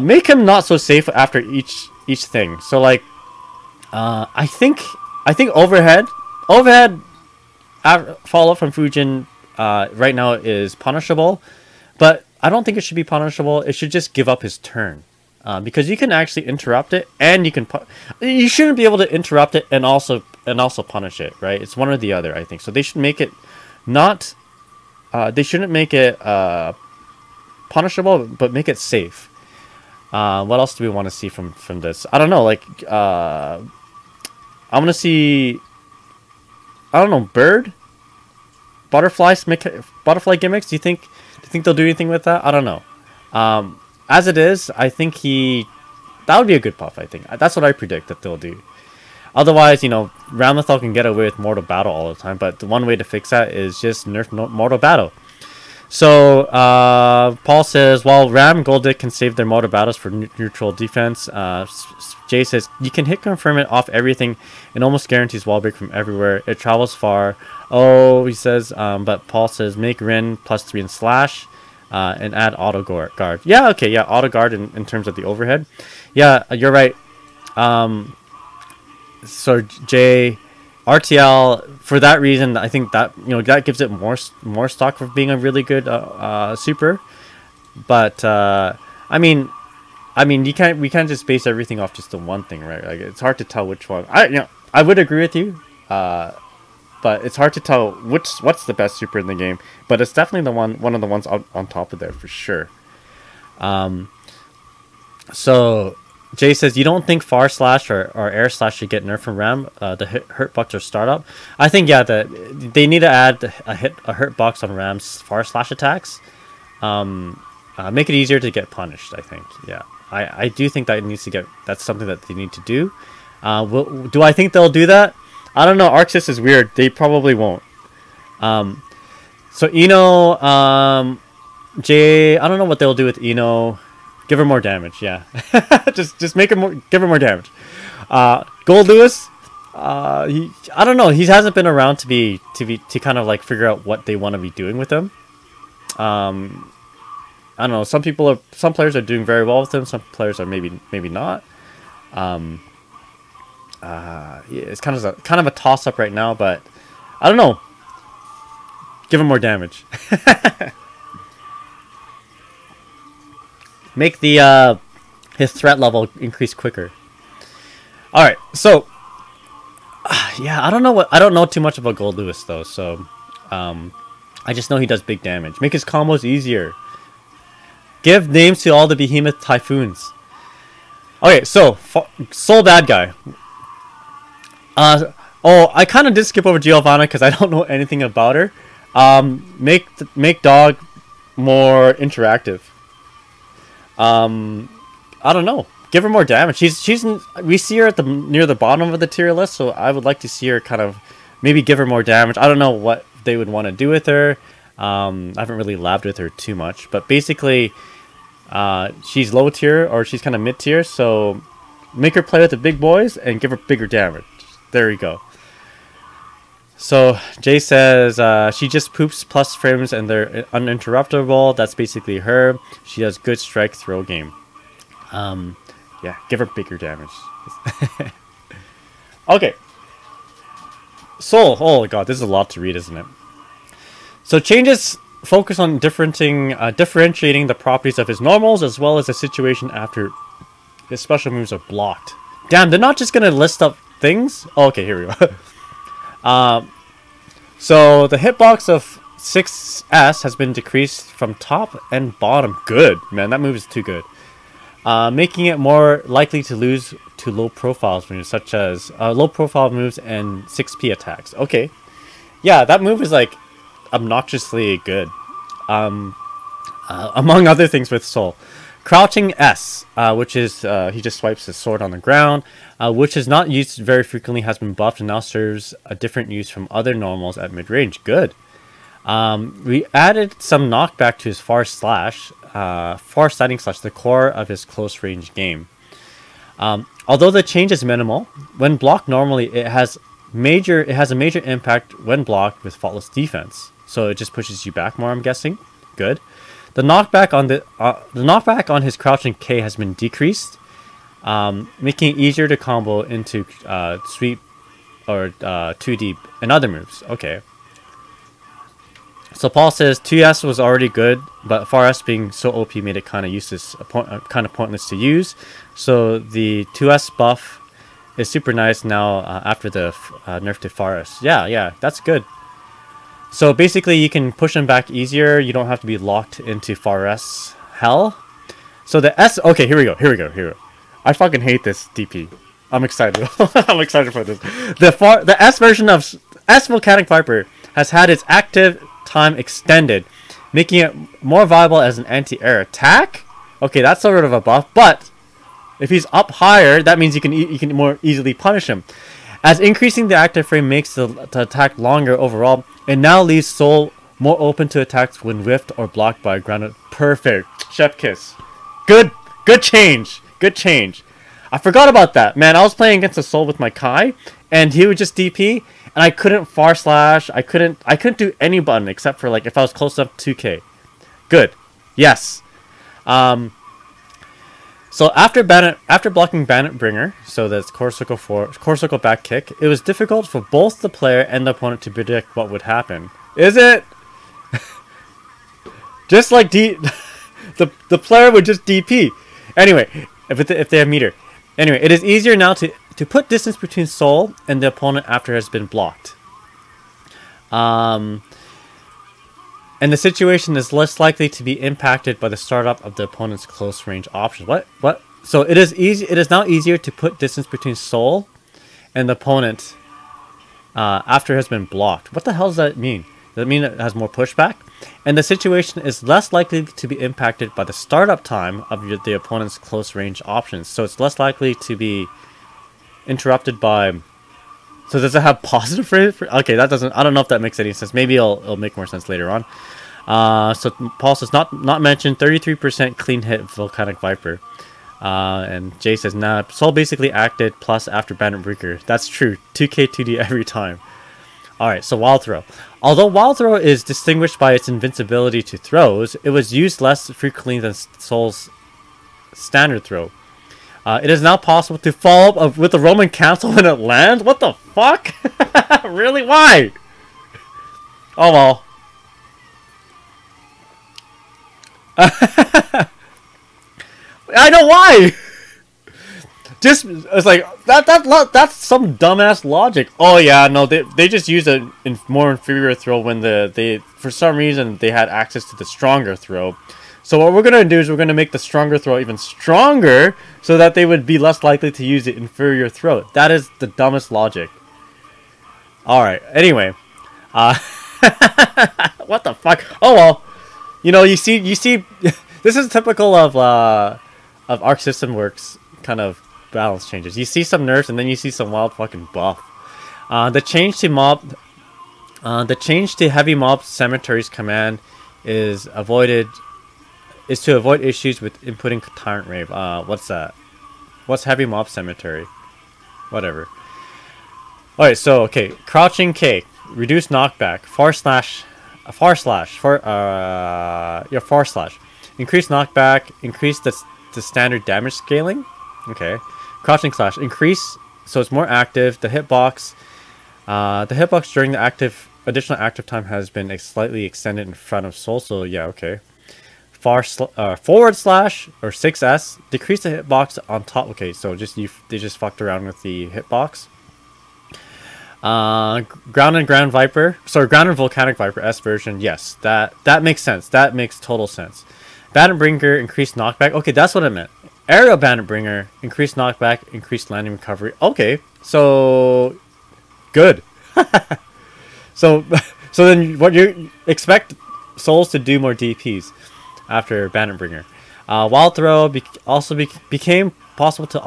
Make him not so safe after each thing. So like, I think overhead overhead follow-up from Fujin right now is punishable, but I don't think it should be punishable. It should just give up his turn. Because you can actually interrupt it, and you shouldn't be able to interrupt it and also punish it, right? It's one or the other, I think. So they should make it not. They shouldn't make it punishable, but make it safe. What else do we want to see from this? I don't know. Like I want to see. I don't know. Butterfly gimmicks. Do you think they'll do anything with that? I don't know. As it is, I think that would be a good buff, I think. That's what I predict that they'll do. Otherwise, Ramlethal can get away with Mortal Battle all the time, but the one way to fix that is just nerf Mortal Battle. So, Paul says, while Ram Goldick can save their Mortal Battles for neutral defense, Jay says, you can hit confirm it off everything and almost guarantees wall break from everywhere. It travels far. Oh, he says, but Paul says, make Rin +3 in slash. And add auto guard. Yeah, okay, yeah, auto guard in terms of the overhead. Yeah, you're right. So Jay, RTL, for that reason, I think that that gives it more stock for being a really good super. But I mean, we can't just base everything off just the one thing, right? Like it's hard to tell which one. I would agree with you. But it's hard to tell what's the best super in the game. But it's definitely one of the ones on top of there for sure. So Jay says, you don't think Far Slash or Air Slash should get nerfed from Ram? The hurt box or startup? I think they need to add a hurt box on Ram's Far Slash attacks. Make it easier to get punished, I think. Yeah. I do think that's something that they need to do. Do I think they'll do that? I don't know. Arxis is weird. They probably won't. So Eno, Jay, I don't know what they'll do with Eno. Give her more damage. Yeah, just make her give her more damage. Gold Lewis, I don't know. He hasn't been around to kind of like figure out what they want to be doing with him. I don't know. Some players are doing very well with him. Some players are maybe not. Yeah, it's kind of a toss up right now, but I don't know. Give him more damage. Make the his threat level increase quicker. All right, so yeah, I don't know too much about Gold Lewis though, so I just know he does big damage. Make his combos easier. Give names to all the behemoth typhoons. Okay, so Soul Bad Guy. I kind of did skip over Giovanna because I don't know anything about her. Make dog more interactive. I don't know. Give her more damage. We see her near the bottom of the tier list, so I would like to see her kind of maybe give her more damage. I don't know what they would want to do with her. I haven't really labbed with her too much, but basically, she's low tier or she's kind of mid tier, so make her play with the big boys and give her bigger damage. There we go. So Jay says she just poops plus frames and they're uninterruptible. That's basically her. She has good strike throw game. Yeah, give her bigger damage. Okay. Soul. Oh god, this is a lot to read, isn't it? So changes focus on differentiating the properties of his normals as well as the situation after his special moves are blocked. Damn, they're not just gonna list up things. Oh, okay, here we go. So the hitbox of 6S has been decreased from top and bottom. Good, man, that move is too good. Making it more likely to lose to low profiles moves, such as low profile moves and 6P attacks. Okay, yeah, that move is like obnoxiously good. Among other things with Soul. Crouching S, which is he just swipes his sword on the ground, which is not used very frequently, has been buffed and now serves a different use from other normals at mid-range. Good. We added some knockback to his far sliding slash, the core of his close range game. Although the change is minimal, when blocked normally, it has a major impact when blocked with faultless defense. So it just pushes you back more, I'm guessing. Good. The knockback on his crouching K has been decreased, making it easier to combo into sweep or 2D and other moves. Okay. So Paul says 2S was already good, but 4S being so OP made it kind of useless, kind of pointless to use. So the 2S buff is super nice now after the nerf to 4S. Yeah, that's good. So basically you can push them back easier. You don't have to be locked into 4S hell. So the S, okay, here we go. I fucking hate this DP. I'm excited. I'm excited for this. The S version of S Volcanic Viper has had its active time extended, making it more viable as an anti-air attack. Okay, that's sort of a buff, but if he's up higher, that means you can more easily punish him. As increasing the active frame makes the attack longer overall, it now leaves Soul more open to attacks when whiffed or blocked by a grounded. Perfect. Chef kiss. Good change. Good change. I forgot about that. Man, I was playing against a Soul with my Kai, and he would just DP, and I couldn't far slash. I couldn't do any button except for like if I was close enough to 2K. Good. Yes. So after blocking Bandit Bringer, so that's core circle back kick, it was difficult for both the player and the opponent to predict what would happen. Is it? Just like the player would just DP. Anyway, if they have meter. Anyway, it is easier now to put distance between Soul and the opponent after it has been blocked. And the situation is less likely to be impacted by the startup of the opponent's close range options. What? So it is now easier to put distance between Soul and the opponent after it has been blocked. What the hell does that mean? Does that mean it has more pushback? And the situation is less likely to be impacted by the startup time of the opponent's close range options. So it's less likely to be interrupted by... So does it have positive for okay, that doesn't... I don't know if that makes any sense. Maybe it'll make more sense later on. So Paul says, not mentioned, 33% clean hit Volcanic Viper. And Jay says, nah, Soul basically acted plus after Bandit Breaker. That's true. 2K 2D every time. Alright, so Wild Throw. Although Wild Throw is distinguished by its invincibility to throws, it was used less frequently than Soul's standard throw. It is now possible to follow up with a Roman cancel when it lands? What the fuck? Really? Why? Oh well. I know why! Just, it's like, that's some dumbass logic. Oh yeah, no, they just use a more inferior throw when for some reason, they had access to the stronger throw. So what we're going to do is we're going to make the stronger throw even stronger so that they would be less likely to use the inferior throw. That is the dumbest logic. Alright, anyway. What the fuck? Oh well. You know, you see, this is typical of Arc System Works kind of balance changes. You see some nerfs and then you see some wild fucking buff. The change to heavy mob cemetery's command is to avoid issues with inputting Tyrant Rave. What's that? What's heavy mob cemetery? Whatever. Alright, so okay, crouching K, reduce knockback, far slash, increase knockback, increase the standard damage scaling. Okay, crouching slash, increase, so it's more active. The hitbox during the additional active time has been slightly extended in front of Soul. So yeah, okay. Forward slash or 6S, decrease the hitbox on top. Okay, so they just fucked around with the hitbox. Ground and Volcanic Viper S version. Yes, that makes sense. That makes total sense. Bandit Bringer, increased knockback. Okay, that's what I meant. Aerial Bandit Bringer, increased knockback, increased landing recovery. Okay, so good. so then what you expect Souls to do more DPs after Bandit Bringer. Wild Throw became possible to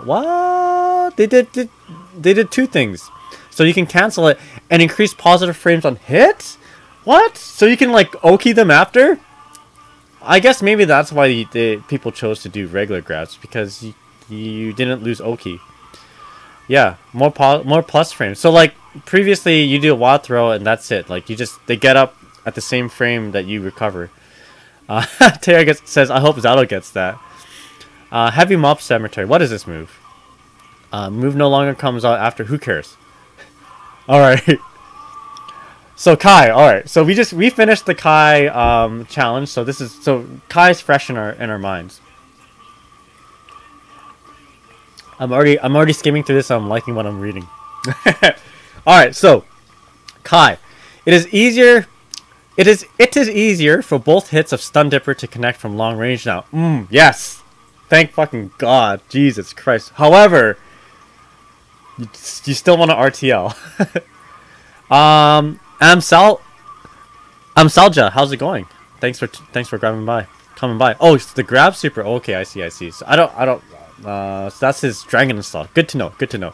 what? They did two things. So you can cancel it and increase positive frames on hit? What? So you can like Oki them after? I guess maybe that's why the people chose to do regular grabs, because you didn't lose Oki. Yeah, more plus frames. So like previously you do a Wild Throw and that's it. Like they get up at the same frame that you recover. Tara says, I hope Zato gets that. Heavy Mob Cemetery. What is this move? Move no longer comes out after. Who cares? All right. So Kai, all right. So we finished the Kai challenge. So Kai's fresh in our minds. I'm already skimming through this. I'm liking what I'm reading. All right. So Kai, it is easier for both hits of Stun Dipper to connect from long range now. Yes. Thank fucking God. Jesus Christ. However, you still want to RTL. Amsalja, how's it going? Thanks for coming by. Oh, it's the grab super. Okay, I see. So I don't. So that's his dragon install. Good to know.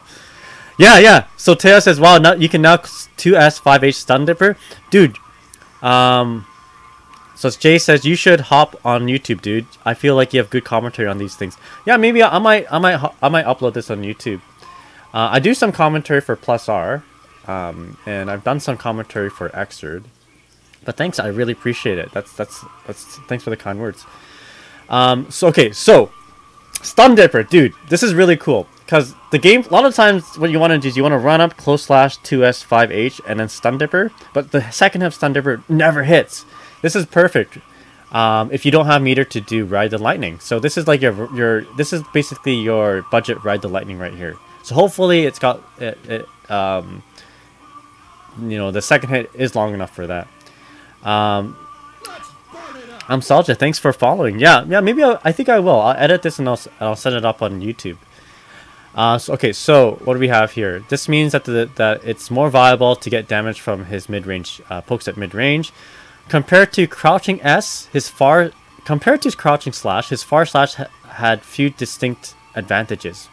Yeah. So Teo says, wow, now you can now 2S 5H Stun Dipper, dude. So Jay says you should hop on YouTube, dude. I feel like you have good commentary on these things. Yeah, maybe I might upload this on YouTube. I do some commentary for Plus R, and I've done some commentary for Xrd. But thanks, I really appreciate it. That's thanks for the kind words. So Stun Dipper, dude, this is really cool because the game. A lot of times, what you want to do is you want to run up close slash 2S 5H and then Stun Dipper, but the second half Stun Dipper never hits. This is perfect if you don't have meter to do Ride the Lightning. So this is like this is basically your budget Ride the Lightning right here. So hopefully it's got the second hit is long enough for that. Amsalja, thanks for following. Yeah, maybe I think I will. I'll edit this and I'll set it up on YouTube. So what do we have here? This means that that it's more viable to get damage from his mid-range pokes at mid-range. Compared to crouching slash, his far slash had few distinct advantages.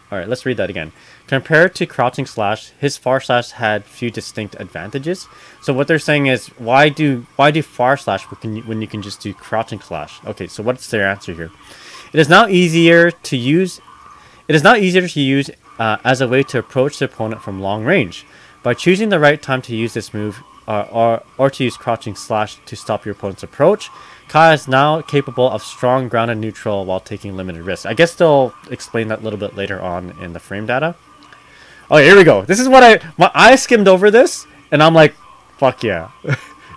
All right, let's read that again. Compared to crouching slash, his far slash had few distinct advantages. So what they're saying is, why do far slash when you can just do crouching slash? Okay, so what's their answer here? It is now easier to use. As a way to approach the opponent from long range. By choosing the right time to use this move, or to use crouching slash to stop your opponent's approach, Kai is now capable of strong grounded neutral while taking limited risks. I guess they'll explain that a little bit later on in the frame data. Oh, here we go. This is what I skimmed over this, and I'm like, fuck yeah.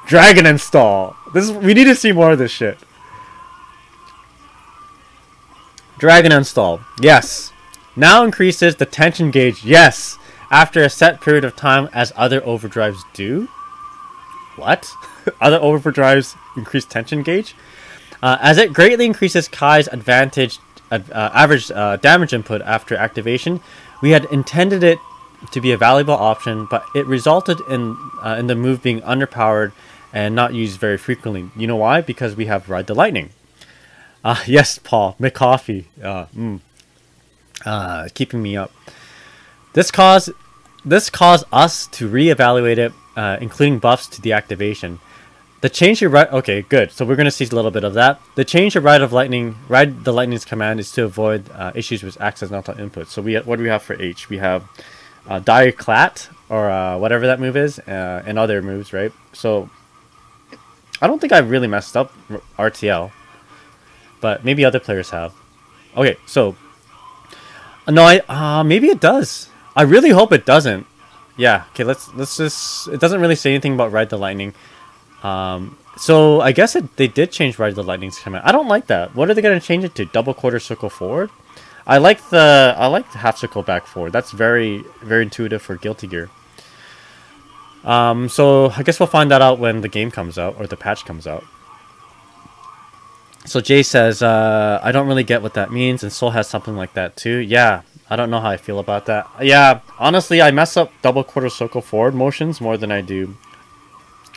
Dragon install. We need to see more of this shit. Dragon install. Yes. Now increases the tension gauge. Yes. After a set period of time as other overdrives do. What? Other overdrives increase tension gauge? As it greatly increases Kai's average damage input after activation, we had intended it to be a valuable option, but it resulted in the move being underpowered and not used very frequently. You know why? Because we have Ride the Lightning. Yes, Paul. McCoffee. Keeping me up. This caused us to reevaluate it, including buffs to the activation. The change to Ride... Okay, good. So we're going to see a little bit of that. The change to Ride the Lightning's command is to avoid issues with access not to input. So what do we have for H? We have Dire Clat, or whatever that move is, and other moves, right? So I don't think I've really messed up RTL, but maybe other players have. Okay, so... No, maybe it does. I really hope it doesn't. Yeah, okay, let's just... It doesn't really say anything about Ride the Lightning. So I guess they did change Ride the Lightning's command. I don't like that. What are they going to change it to? Double quarter circle forward? I like the half circle back forward. That's very, very intuitive for Guilty Gear. So I guess we'll find that out when the game comes out, or the patch comes out. So Jay says, I don't really get what that means, and Soul has something like that too. Yeah, I don't know how I feel about that. Yeah, honestly, I mess up double quarter circle forward motions more than I do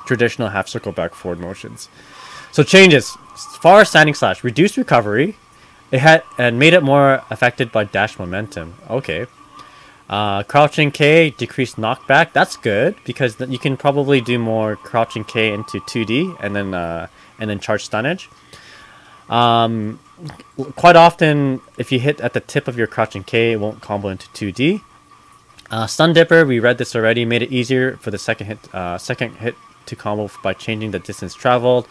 traditional half circle back forward motions. So changes. Far standing slash. Reduced recovery. It had and made it more affected by dash momentum. Okay. Crouching K, decreased knockback. That's good, because you can probably do more crouching K into 2D and then charge stunnage. Quite often, if you hit at the tip of your crouching K, it won't combo into 2D. Stun Dipper, we read this already, made it easier for the second hit to combo by changing the distance traveled.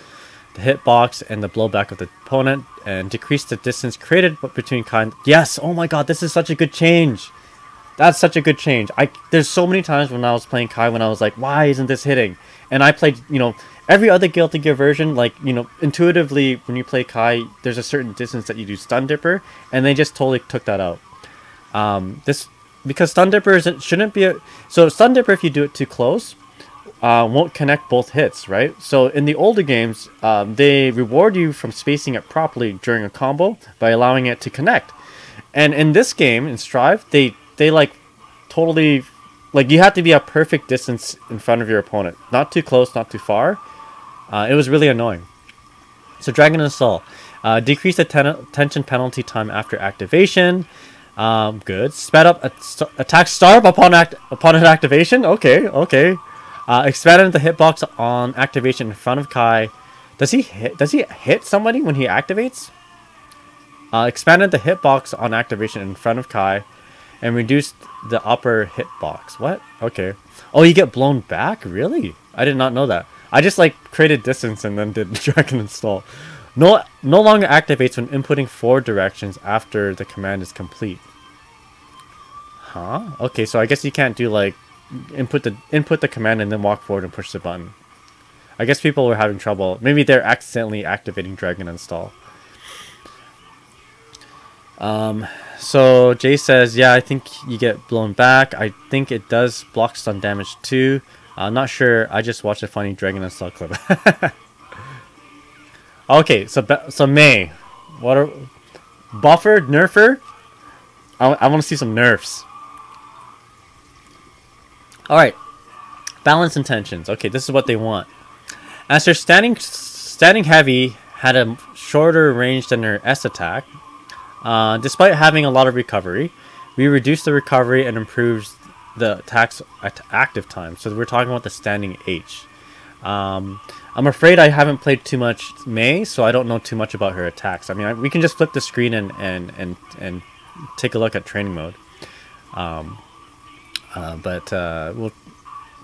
the hitbox and the blowback of the opponent, and decrease the distance created between kind. Yes, oh my god, this is such a good change. That's such a good change. There's so many times when I was playing Kai when I was like, why isn't this hitting? And I played, you know, every other Guilty Gear version, like, you know, intuitively when you play Kai, there's a certain distance that you do Stun Dipper, and they just totally took that out. Because Stun Dipper shouldn't be so Stun Dipper, if you do it too close, won't connect both hits, right? So in the older games, they reward you from spacing it properly during a combo by allowing it to connect. And in this game, in Strive, they like totally, like, you have to be a perfect distance in front of your opponent. Not too close, not too far. It was really annoying. So Dragon Assault. Decrease the tension penalty time after activation. Good. Sped up attack starve upon its activation. Okay. Expanded the hitbox on activation in front of Kai. Does he hit somebody when he activates? Expanded the hitbox on activation in front of Kai, and reduced the upper hitbox. What? Okay. Oh, you get blown back? Really? I did not know that. I just like created distance and then did Dragon Install. No longer activates when inputting 4 directions after the command is complete. Huh? Okay, so I guess you can't do like input the command and then walk forward and push the button. I guess people were having trouble. Maybe they're accidentally activating Dragon Install. So Jay says, yeah, I think you get blown back. I think it does block stun damage too. I'm not sure. I just watched a funny Dragon Install clip. Okay, so May, what are buffer, nerfer? I want to see some nerfs. All right, balance intentions. Okay, this is what they want. As her standing heavy had a shorter range than her S attack. Despite having a lot of recovery, we reduce the recovery and improves the attack's active time. So we're talking about the standing H. I'm afraid I haven't played too much May, so I don't know too much about her attacks. I mean, we can just flip the screen and take a look at training mode.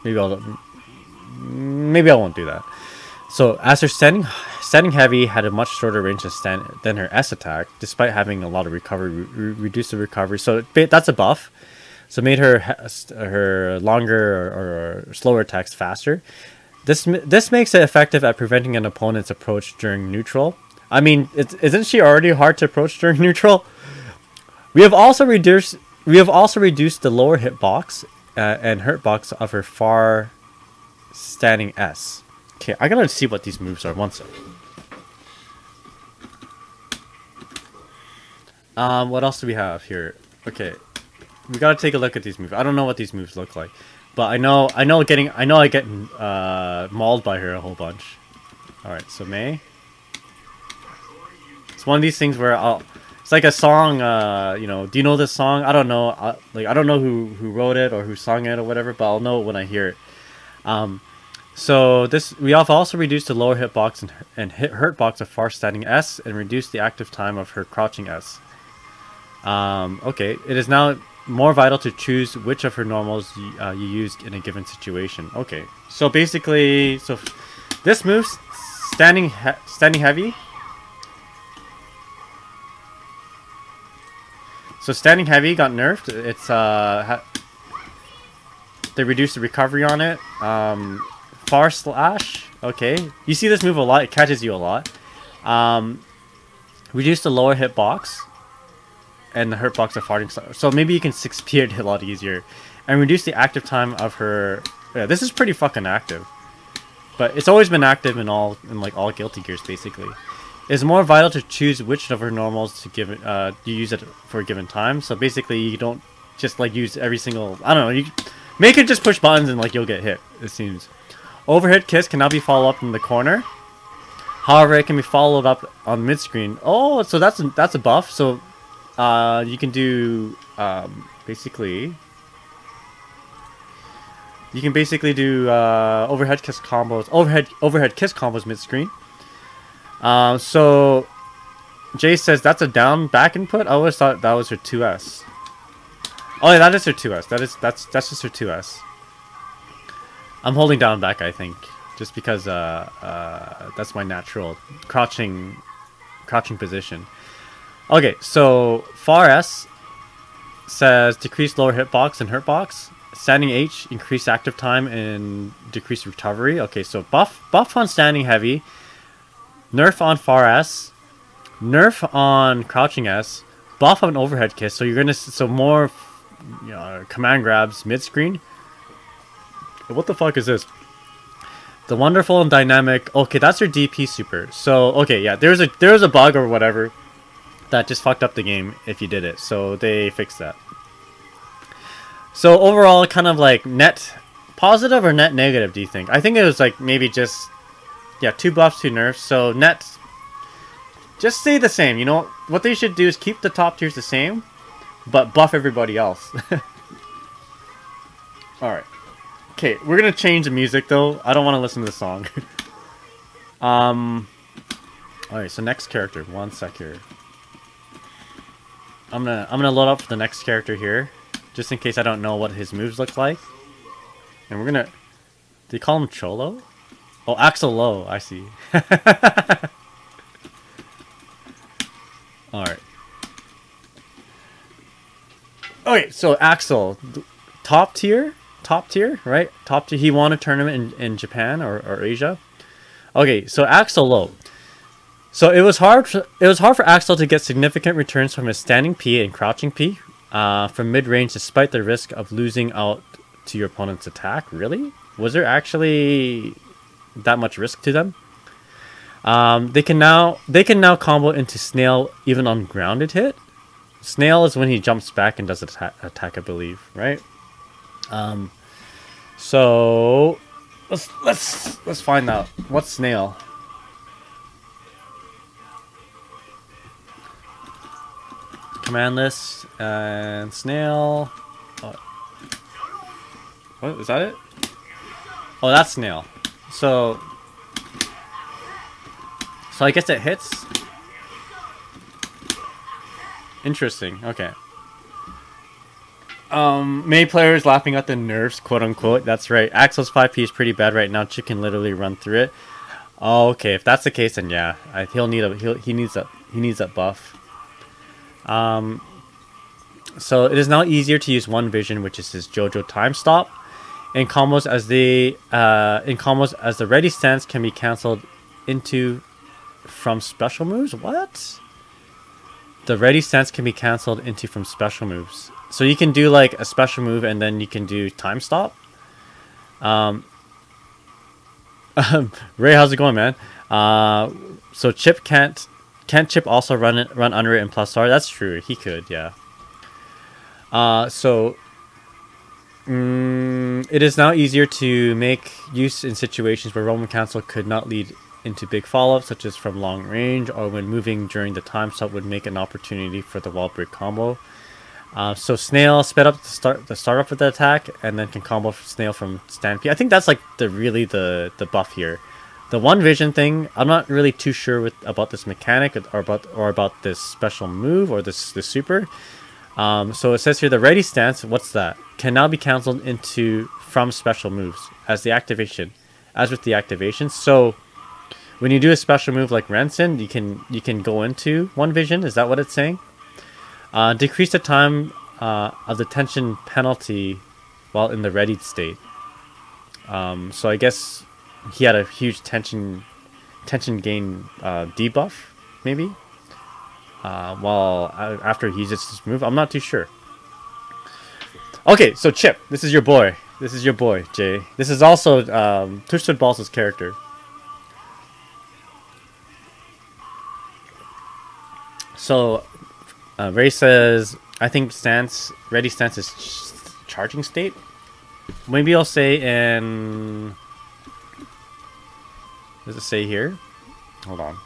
We'll maybe I won't do that. So as her standing heavy had a much shorter range than her S attack, despite having a lot of recovery, reduced the recovery. So that's a buff. So made her longer or slower attacks faster. This makes it effective at preventing an opponent's approach during neutral. I mean, isn't she already hard to approach during neutral? We have also reduced the lower hitbox and hurtbox of her far standing S. Okay, I gotta see what these moves are. One second. What else do we have here? Okay, we gotta take a look at these moves. I don't know what these moves look like, but I know I get mauled by her a whole bunch. All right, so May. It's one of these things where it's like a song. You know, do you know this song? I don't know. I don't know who wrote it or who sung it or whatever, but I'll know it when I hear it. So we have also reduced the lower hitbox and hurtbox of far standing S and reduced the active time of her crouching S. Okay, it is now more vital to choose which of her normals you used in a given situation. Okay, so basically, this move, standing heavy. So standing heavy got nerfed. It's they reduced the recovery on it. Far slash. Okay, you see this move a lot. It catches you a lot. Reduce the lower hitbox and the hurtbox of farting slash. So maybe you can 6P it a lot easier, and reduce the active time of her. Yeah, this is pretty fucking active, but it's always been active in like all Guilty Gears basically. It's more vital to choose which of her normals to give you use it for a given time. So basically, you don't just like use every single. I don't know. You make it just push buttons and like you'll get hit. It seems. Overhead kiss cannot be followed up in the corner. However, it can be followed up on mid screen. Oh, so that's a buff. So you can do basically. You can basically do overhead kiss combos. Overhead kiss combos mid screen. So Jay says that's a down back input. I always thought that was her 2S. Oh yeah, that is her 2S. That's just her 2S. I'm holding down back, I think, just because that's my natural crouching position. Okay, so far S says decrease lower hitbox and hurtbox. Standing H, increase active time and decrease recovery. Okay, so buff on standing heavy, nerf on far S, nerf on crouching S, buff on overhead kiss. So you're gonna more command grabs mid screen. What the fuck is this? The wonderful and dynamic. Okay, that's your DP super. So okay, yeah, there was a bug or whatever that just fucked up the game if you did it. So they fixed that. So overall, kind of like net positive or net negative, do you think? I think it was like maybe just, yeah, 2 buffs, 2 nerfs. So net, just stay the same. You know, what they should do is keep the top tiers the same, but buff everybody else. Alright. Okay, we're going to change the music though. I don't want to listen to the song. Alright, so next character. One sec here. I'm gonna load up for the next character here, just in case I don't know what his moves look like. And we're gonna... Do you call him Cholo? Oh, Axel Low, I see. Alright. Okay, so Axel. Top tier, right? Top tier. He won a tournament in Japan or Asia. Okay, so Axel Low. So it was hard for Axel to get significant returns from his standing P and crouching P from mid-range despite the risk of losing out to your opponent's attack. Really? Was there actually that much risk to them? They can now combo into Snail even on grounded hit. Snail is when he jumps back and does attack, I believe, right? So let's find out what's Snail. Command list and Snail. Oh. What is that? It? Oh, that's Snail. So I guess it hits. Interesting. Okay. Many players laughing at the nerfs, quote unquote. That's right. Axel's 5P is pretty bad right now. Chip can literally run through it. Oh, okay. If that's the case, then yeah, he needs that buff. So it is now easier to use one vision, which is his JoJo time stop, in combos as the ready stance can be cancelled into from special moves. What? The ready stance can be cancelled into from special moves. So you can do like a special move and then you can do time stop. Ray, how's it going, man? So Chip can't Chip also run under it in plus R? That's true. He could, yeah. It is now easier to make use in situations where Roman cancel could not lead into big follow-ups, such as from long range or when moving during the time stop would make an opportunity for the wall break combo. So Snail sped up to start off with the attack and then can combo Snail from stand P. I think that's like the buff here. The one vision thing, I'm not really too sure about this mechanic or about this special move or this super. So it says here the ready stance, what's that? Can now be cancelled into from special moves as with the activation. So when you do a special move like Renson, you can go into one vision. Is that what it's saying? Decrease the time of the tension penalty while in the readied state. So I guess he had a huge tension gain debuff, maybe. After he uses this move, I'm not too sure. Okay, so Chip, this is your boy. This is your boy, Jay. This is also Twisted Balls' character. So Ray says, I think ready stance is charging state. Maybe I'll say in... Does it say here? Hold on.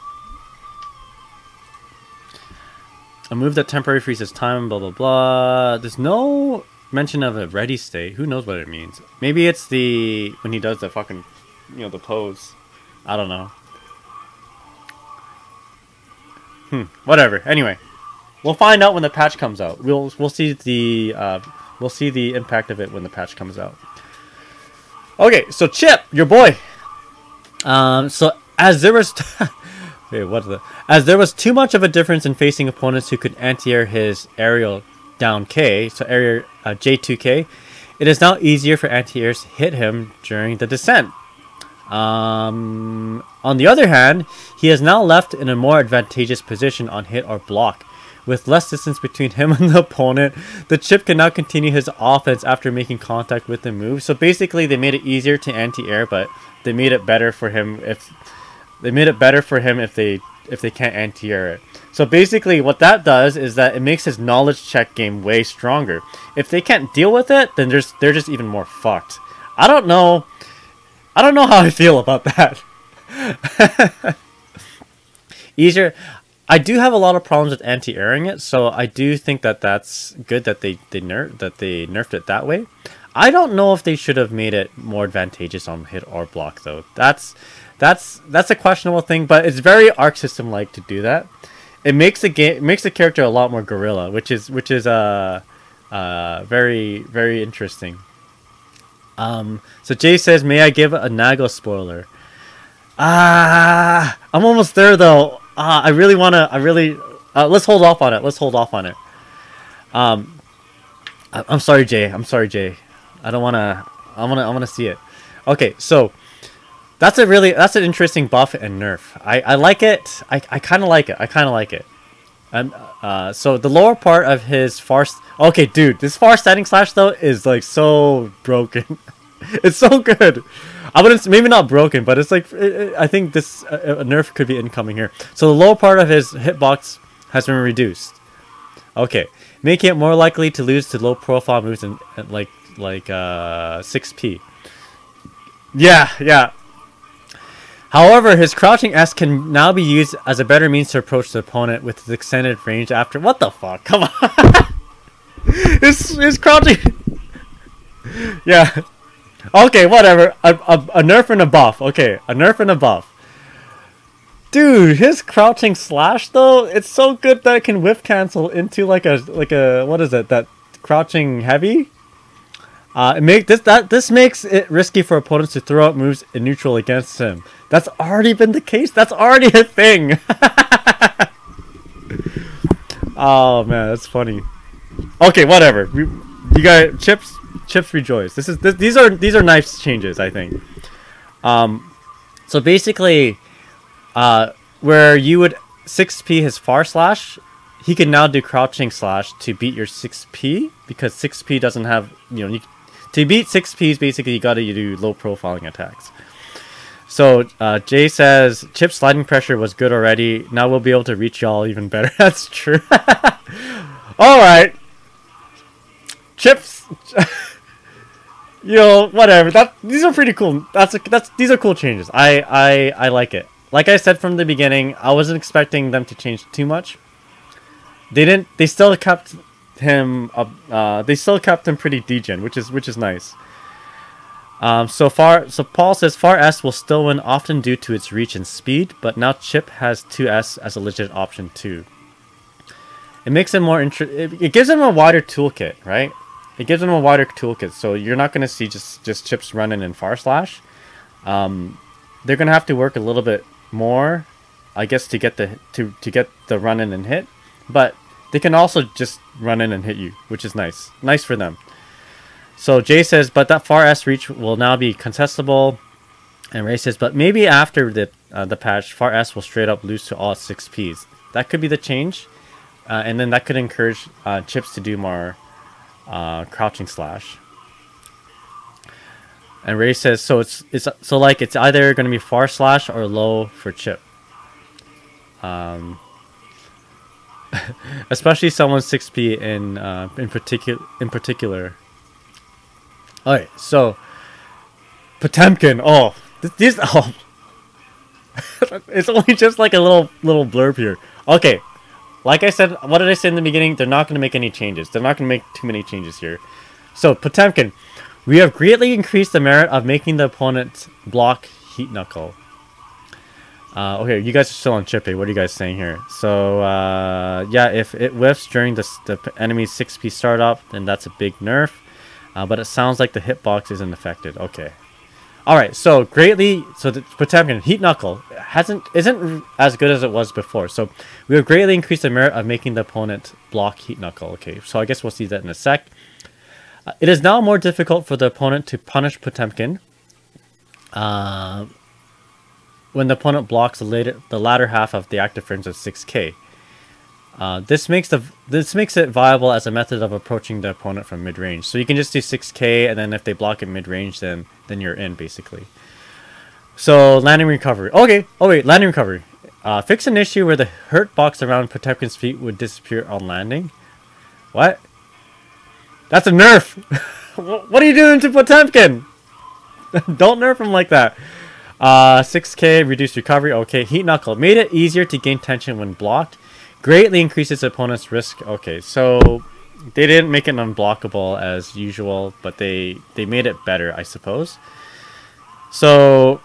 A move that temporarily freezes time, blah, blah, blah. There's no mention of a ready state. Who knows what it means? Maybe it's when he does the fucking, the pose. I don't know. Whatever. Anyway, we'll find out when the patch comes out. We'll see the impact of it when the patch comes out. Okay, so Chip, your boy. So as there was wait, what the as there was too much of a difference in facing opponents who could anti-air his aerial down K, so area J2K, it is now easier for anti-airs to hit him during the descent. On the other hand, he is now left in a more advantageous position on hit or block. With less distance between him and the opponent, the chip can now continue his offense after making contact with the move. So basically, they made it easier to anti-air, but they made it better for him if they can't anti-air it. So basically, what that does is that it makes his knowledge check game way stronger. If they can't deal with it, then they're just even more fucked. I don't know how I feel about that. Easier. I do have a lot of problems with anti-airing it, so I do think that that's good that they nerfed it that way. I don't know if they should have made it more advantageous on hit or block though. That's a questionable thing, but it's very Arc System like to do that. It makes the character a lot more gorilla, which is very very interesting. So Jay says, "May I give a Nago spoiler?" I'm almost there though. Let's hold off on it. I'm sorry, Jay. I wanna see it. Okay, so that's an interesting buff and nerf. I like it. I kind of like it. So the lower part of his okay, dude, this far standing slash though is like so broken. It's so good. I wouldn't, maybe not broken, but it's like I think this a nerf could be incoming here. So the lower part of his hitbox has been reduced. Okay, making it more likely to lose to low profile moves and like 6p. Yeah. However, his crouching S can now be used as a better means to approach the opponent with his extended range after. What the fuck? Come on. his crouching. Yeah. Okay, whatever. A nerf and a buff. Okay, a nerf and a buff. Dude, his crouching slash though, it's so good that it can whiff cancel into like a what is it? That crouching heavy. This makes it risky for opponents to throw out moves in neutral against him. That's already been the case. That's already a thing. Oh man, that's funny. Okay, whatever. You guys, chips rejoice. These are nice changes, I think. So basically, where you would 6p his far slash, he can now do crouching slash to beat your 6p because 6p doesn't have, to beat 6p's basically you gotta do low profiling attacks. So Jay says Chip's sliding pressure was good already. Now we'll be able to reach y'all even better. That's true. All right, Chips. Whatever. These are pretty cool. These are cool changes. I like it. Like I said from the beginning, I wasn't expecting them to change too much. They didn't. They still kept him up. They still kept him pretty degen, which is nice. So Paul says far S will still win often due to its reach and speed, but now Chip has 2S as a legit option too. It makes him more it gives him a wider toolkit, right? It gives him a wider toolkit, so you're not going to see just Chips running in far slash. They're going to have to work a little bit more, I guess, to get the run in and hit, but they can also just run in and hit you, which is nice. Nice for them. So Jay says, but that far S reach will now be contestable. And Ray says, but maybe after the patch, far S will straight up lose to all 6Ps. That could be the change. And then that could encourage Chips to do more crouching slash. And Ray says, so it's either going to be far slash or low for Chip. Especially someone 6p in particular. Alright, so Potemkin. It's only just like a little blurb here. Okay, like I said, what did I say in the beginning? They're not going to make any changes. They're not going to make too many changes here. So Potemkin, we have greatly increased the merit of making the opponent block Heat Knuckle. Okay, you guys are still on Chippy. What are you guys saying here? So yeah, if it whiffs during the enemy's 6p startup, then that's a big nerf. But it sounds like the hitbox isn't affected. Okay. All right, so the Potemkin Heat Knuckle isn't as good as it was before. So we have greatly increased the merit of making the opponent block Heat Knuckle. Okay, so I guess we'll see that in a sec. It is now more difficult for the opponent to punish Potemkin when the opponent blocks the latter half of the active frames of 6K. This makes it viable as a method of approaching the opponent from mid-range. So you can just do 6K, and then if they block it mid-range, then you're in, basically. So, landing recovery. Okay, oh wait, landing recovery. Fix an issue where the hurt box around Potemkin's feet would disappear on landing. What? That's a nerf! What are you doing to Potemkin? Don't nerf him like that. 6K, reduced recovery. Okay, Heat Knuckle. Made it easier to gain tension when blocked. Greatly increases opponent's risk. Okay, so they didn't make it unblockable as usual, but they made it better, I suppose. So,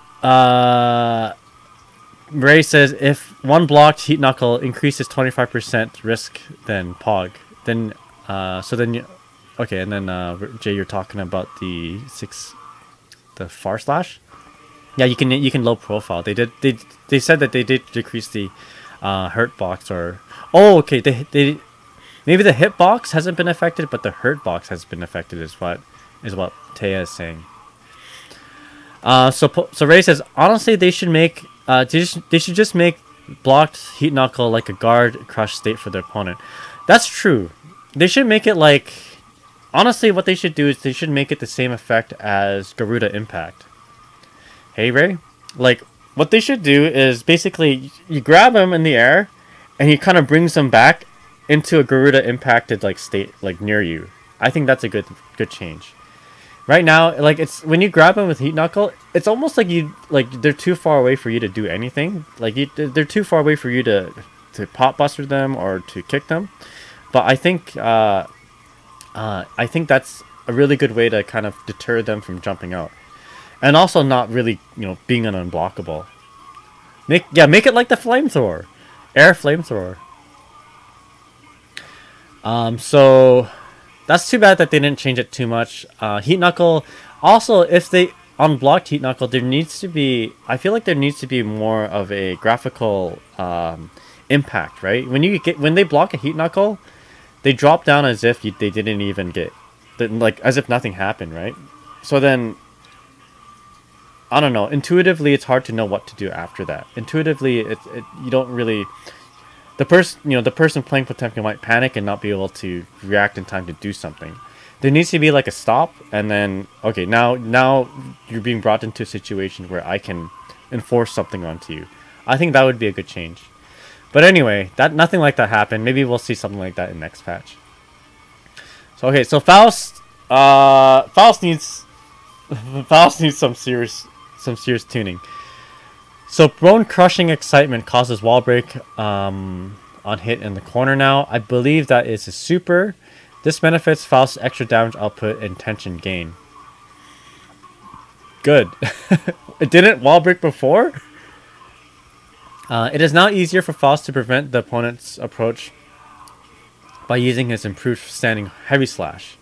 Ray says if one blocked Heat Knuckle increases 25% risk than Pog, then okay, and then Jay, you're talking about the far slash. Yeah, you can low profile. They said that they did decrease the hurt box, or okay, they maybe the hit box hasn't been affected, but the hurt box has been affected is what Taya is saying. So Ray says honestly they should make they should just make blocked Heat Knuckle like a guard crush state for their opponent. That's true. They should make it like, honestly what they should do is they should make it the same effect as Garuda Impact. Hey Ray, like what they should do is basically you grab him in the air and he kind of brings them back into a Garuda impacted like state like near you. I think that's a good change. Right now, like it's when you grab them with Heat Knuckle, it's almost like they're too far away for you to do anything. Like they're too far away for you to pop buster them or to kick them. But I think that's a really good way to kind of deter them from jumping out. And also not really, being an unblockable. Make it like the flamethrower. Air flamethrower. So that's too bad that they didn't change it too much. Heat Knuckle, also if they unblocked Heat Knuckle, I feel like there needs to be more of a graphical impact, right? When they block a Heat Knuckle, they drop down as if they didn't even get, like as if nothing happened, right? So then I don't know. Intuitively, it's hard to know what to do after that. Intuitively, you don't really. The person playing Potemkin might panic and not be able to react in time to do something. There needs to be like a stop, and then okay, now you're being brought into a situation where I can enforce something onto you. I think that would be a good change. But anyway, nothing like that happened. Maybe we'll see something like that in next patch. So okay, so Faust needs some serious tuning. So bone crushing excitement causes wall break on hit in the corner now. I believe that is a super. This benefits Faust's extra damage output and tension gain. Good. It didn't wall break before? It is now easier for Faust to prevent the opponent's approach by using his improved standing heavy slash.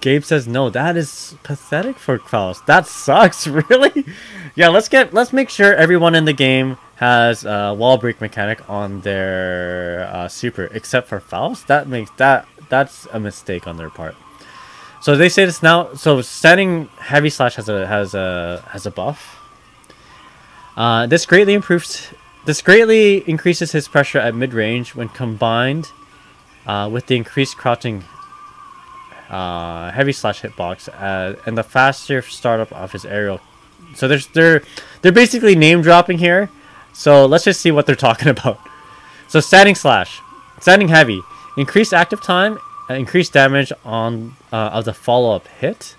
Gabe says no, that is pathetic for Faust. That sucks, really? Yeah, let's make sure everyone in the game has a wall break mechanic on their super, except for Faust. That's a mistake on their part. So they say this now. So standing heavy slash has a buff. This greatly increases his pressure at mid range when combined with the increased crouching heavy slash hitbox and the faster startup of his aerial. So they're basically name dropping here. So let's just see what they're talking about. So standing heavy, increased active time, increased damage on of the follow up hit.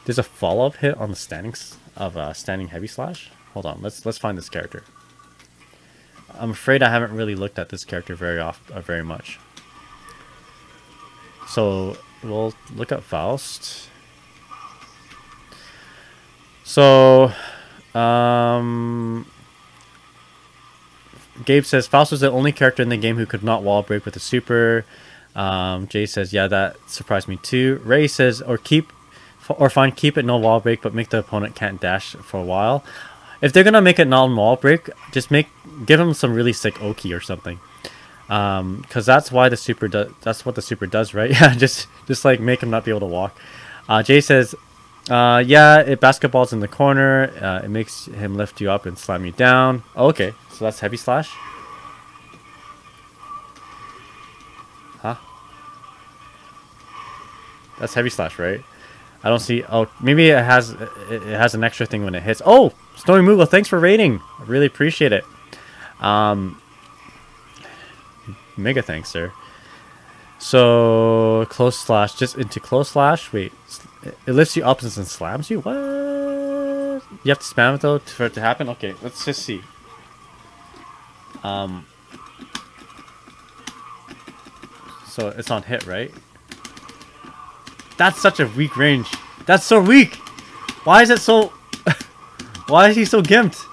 There's a follow up hit on the standing heavy slash. Hold on, let's find this character. I'm afraid I haven't really looked at this character very much. So we'll look at Faust. So, Gabe says Faust was the only character in the game who could not wall break with a super. Jay says, yeah, that surprised me too. Ray says, or keep or fine, keep it no wall break, but make the opponent can't dash for a while. If they're gonna make it non-wall break, just give him some really sick Oki or something. Because that's why the super does. That's what the super does, right? Yeah, just like make him not be able to walk. Jay says, yeah, it basketballs in the corner. It makes him lift you up and slam you down. Oh, okay, so that's heavy slash. Huh? That's heavy slash, right? I don't see. Oh, maybe it has an extra thing when it hits. Oh, Snowy Moogle, thanks for rating. I really appreciate it. Mega thanks, sir. So close slash, just into close slash. Wait, it lifts you up and slams you. What? You have to spam it though for it to happen. Okay, let's just see. So it's on hit, right? That's such a weak range. That's so weak. Why is it so? Why is he so gimped?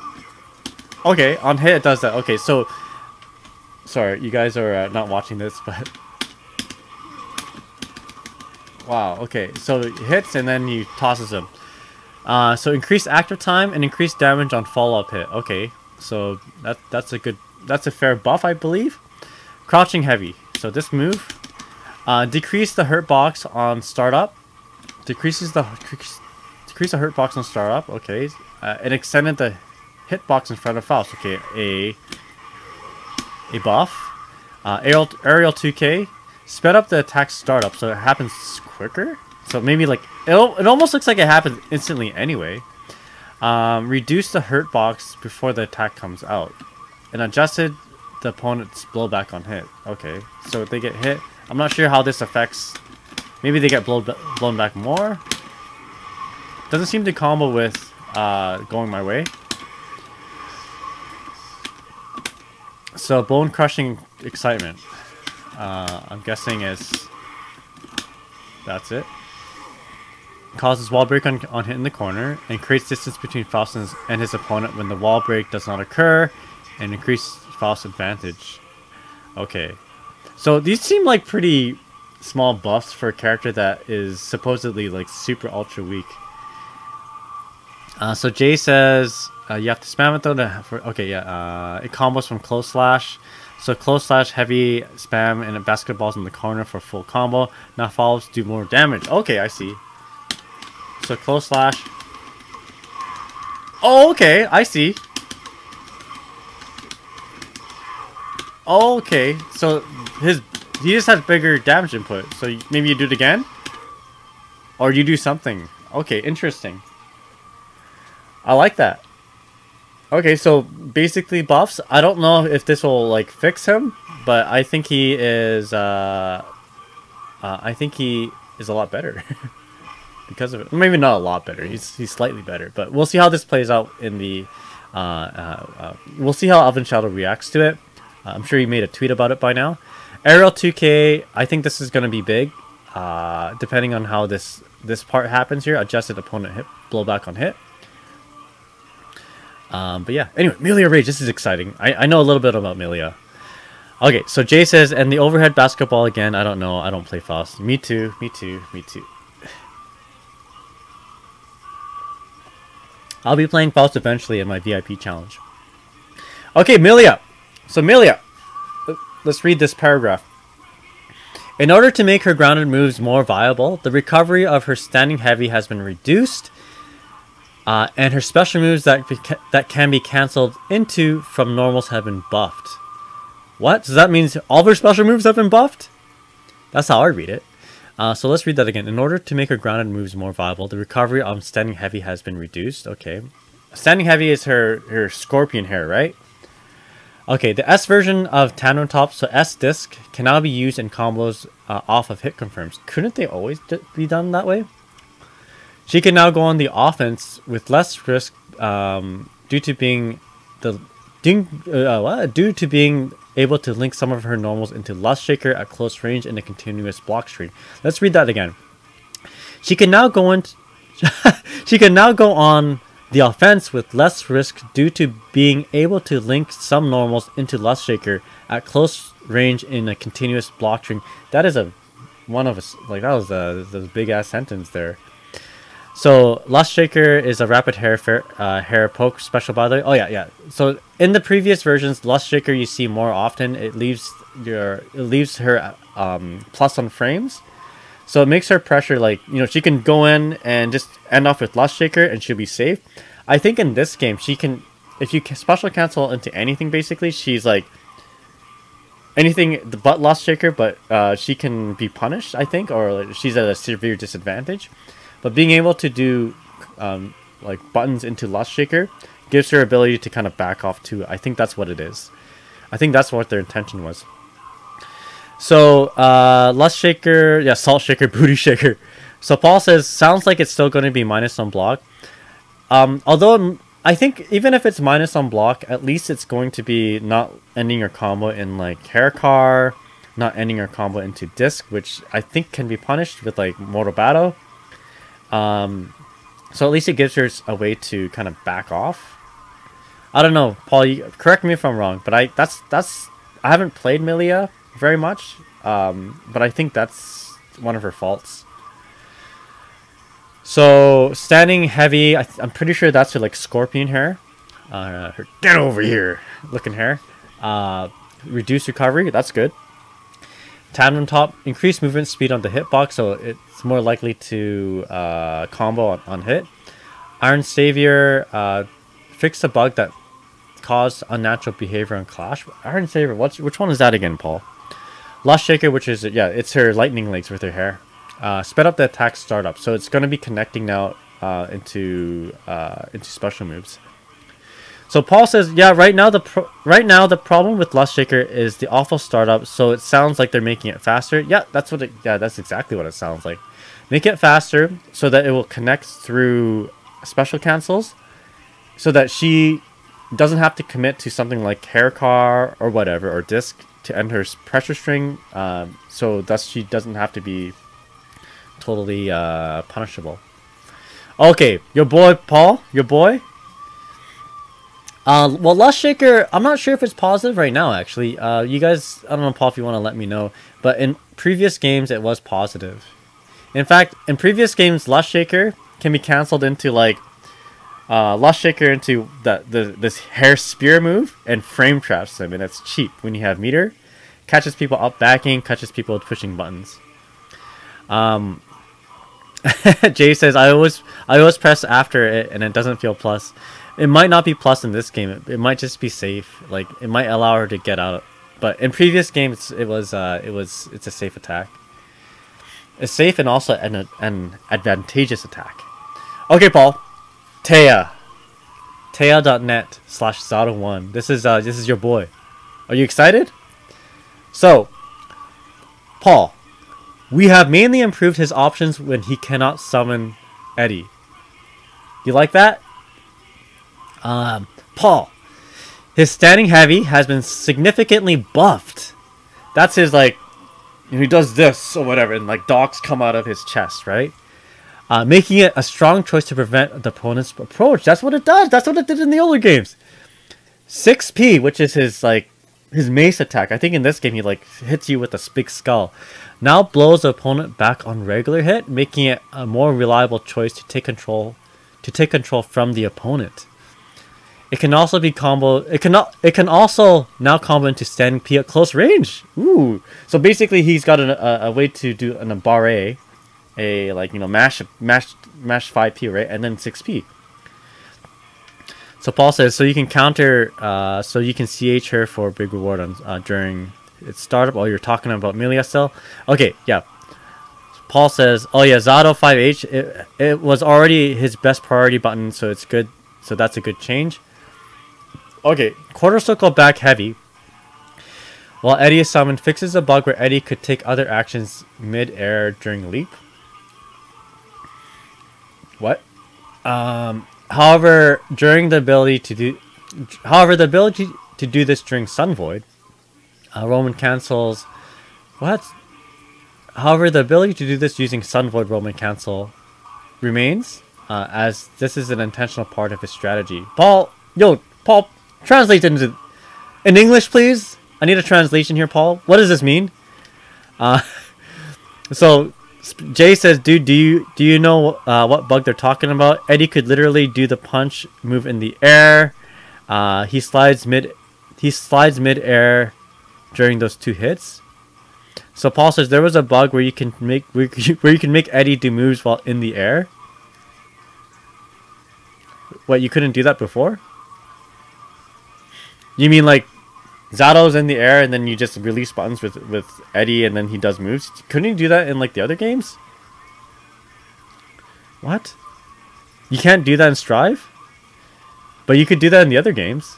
Okay, on hit it does that. Okay, so sorry, you guys are not watching this, but wow. Okay, so it hits and then he tosses him. So increase active time and increase damage on follow-up hit. Okay, so that's a fair buff, I believe. Crouching heavy. So this move, decrease the hurt box on startup. Decrease the hurt box on startup. Okay, and extended the hitbox in front of Faust. Okay, a buff. Aerial 2K. Sped up the attack startup so it happens quicker. So maybe like it almost looks like it happens instantly anyway. Reduce the hurt box before the attack comes out, and adjusted the opponent's blowback on hit. Okay, so if they get hit, I'm not sure how this affects. Maybe they get blown back more. Doesn't seem to combo with going my way. So bone crushing excitement. I'm guessing that's it. Causes wall break on hit in the corner and creates distance between Faust and his opponent when the wall break does not occur, and increase Faust's advantage. Okay, so these seem like pretty small buffs for a character that is supposedly like super ultra weak. So Jay says you have to spam it though. Okay, yeah. It combos from close slash. So close slash, heavy spam, and it basketballs in the corner for full combo. Now follows do more damage. Okay, I see. So close slash. Oh, okay, I see. Okay, so he just has bigger damage input. So maybe you do it again, or you do something. Okay, interesting. I like that. Okay, so basically buffs. I don't know if this will like fix him, but I think he is. I think he is a lot better because of it. Maybe not a lot better. He's slightly better, but we'll see how this plays out in the. We'll see how Elven Shadow reacts to it. I'm sure he made a tweet about it by now. Aerial 2K. I think this is going to be big, depending on how this part happens here. Adjusted opponent hit blowback on hit. But yeah, anyway, Amelia Rage, this is exciting. I know a little bit about Amelia. Okay, so Jay says, and the overhead basketball again, I don't know, I don't play Faust. Me too, me too, me too. I'll be playing Faust eventually in my VIP challenge. Okay, Amelia. So Amelia, let's read this paragraph. In order to make her grounded moves more viable, the recovery of her standing heavy has been reduced. And her special moves that can be cancelled into from normals have been buffed. What? Does that mean all of her special moves have been buffed? That's how I read it. So let's read that again. In order to make her grounded moves more viable, the recovery on standing heavy has been reduced. Okay. Standing heavy is her scorpion hair, right? Okay, the S version of Tandem Top, so S disc, can now be used in combos off of hit confirms. Couldn't they always be done that way? She can now go on the offense with less risk due to being able to link some of her normals into Lust Shaker at close range in a continuous block stream. Let's read that again. She can now go on the offense with less risk due to being able to link some normals into Lust Shaker at close range in a continuous block stream. That is that was a big ass sentence there. So Lust Shaker is a rapid hair poke special, by the way. Oh yeah. So in the previous versions, Lust Shaker you see more often. It leaves her plus on frames, so it makes her pressure like she can go in and just end off with Lust Shaker and she'll be safe. I think in this game she can, if you special cancel into anything, basically she's like anything but Lust Shaker, but she can be punished, I think, or she's at a severe disadvantage. But being able to do like buttons into Lust Shaker gives her ability to kind of back off too. I think that's what it is. I think that's what their intention was. So Lust Shaker, yeah, Salt Shaker, Booty Shaker. So Paul says, sounds like it's still going to be minus on block. Although I think even if it's minus on block, at least it's going to be not ending your combo in like Hair Car, not ending your combo into Disc, which I think can be punished with like Mortal Battle. So at least it gives her a way to kind of back off. I don't know, Paul, you correct me if I'm wrong, but I haven't played Amelia very much, but I think that's one of her faults. So standing heavy, I'm pretty sure that's her like scorpion hair, her get over here looking hair. Reduce recovery, that's good. Tandem top, increase movement speed on the hitbox, so it's more likely to combo on hit. Iron Savior, fix the bug that caused unnatural behavior on Clash. Iron Savior, which one is that again, Paul? Lust Shaker, which is, yeah, it's her lightning legs with her hair. Sped up the attack startup, so it's going to be connecting now into special moves. So Paul says, yeah, right now the problem with Lust Shaker is the awful startup. So it sounds like they're making it faster. Yeah, that's exactly what it sounds like. Make it faster so that it will connect through special cancels, so that she doesn't have to commit to something like Hair Car or whatever, or Disc to end her pressure string. So thus she doesn't have to be totally punishable. Okay, your boy Paul, your boy. Well, Lust Shaker, I'm not sure if it's positive right now, actually. You guys, I don't know, Paul, if you want to let me know. But in previous games, it was positive. In fact, in previous games, Lust Shaker can be cancelled into, like, Lust Shaker into this hair spear move and frame traps them, and it's cheap when you have meter. Catches people up backing, catches people pushing buttons. Jay says, I always press after it, and it doesn't feel plus. It might not be plus in this game. It might just be safe. Like, it might allow her to get out. But in previous games, it's a safe attack. It's safe and also an advantageous attack. Okay, Paul. Taya. Taya.net/Zado1. This is your boy. Are you excited? So, Paul, we have mainly improved his options when he cannot summon Eddie. You like that? Paul, his standing heavy has been significantly buffed. That's his, like, he does this or whatever, and like dogs come out of his chest, right? Making it a strong choice to prevent the opponent's approach. That's what it does. That's what it did in the older games. 6P, which is his mace attack. I think in this game he like hits you with a big skull. Now blows the opponent back on regular hit, making it a more reliable choice to take control from the opponent. It can also be combo. It can also now combo into standing P at close range. Ooh! So basically, he's got a way to do an barre, mash 5P, right, and then 6P. So Paul says, so you can counter, so you can CH her for a big reward on during its startup. Oh, you're talking about Amelia still? Okay, yeah. Paul says, oh yeah, Zado 5H. It was already his best priority button, so it's good. So that's a good change. Okay, quarter circle back heavy. While Eddie is summoned, fixes a bug where Eddie could take other actions mid-air during leap. What? However, the ability to do this during Sun Void, Roman cancels. What? However, the ability to do this using Sun Void Roman cancel remains, as this is an intentional part of his strategy. Paul, translate into in English, please. I need a translation here, Paul. What does this mean? So Jay says, dude, do you know what bug they're talking about? Eddie could literally do the punch move in the air. He slides mid-air during those 2 hits. So Paul says there was a bug where you can make Eddie do moves while in the air. What, you couldn't do that before? You mean like Zato's in the air and then you just release buttons with Eddie and then he does moves? Couldn't you do that in like the other games? What? You can't do that in Strive? But you could do that in the other games.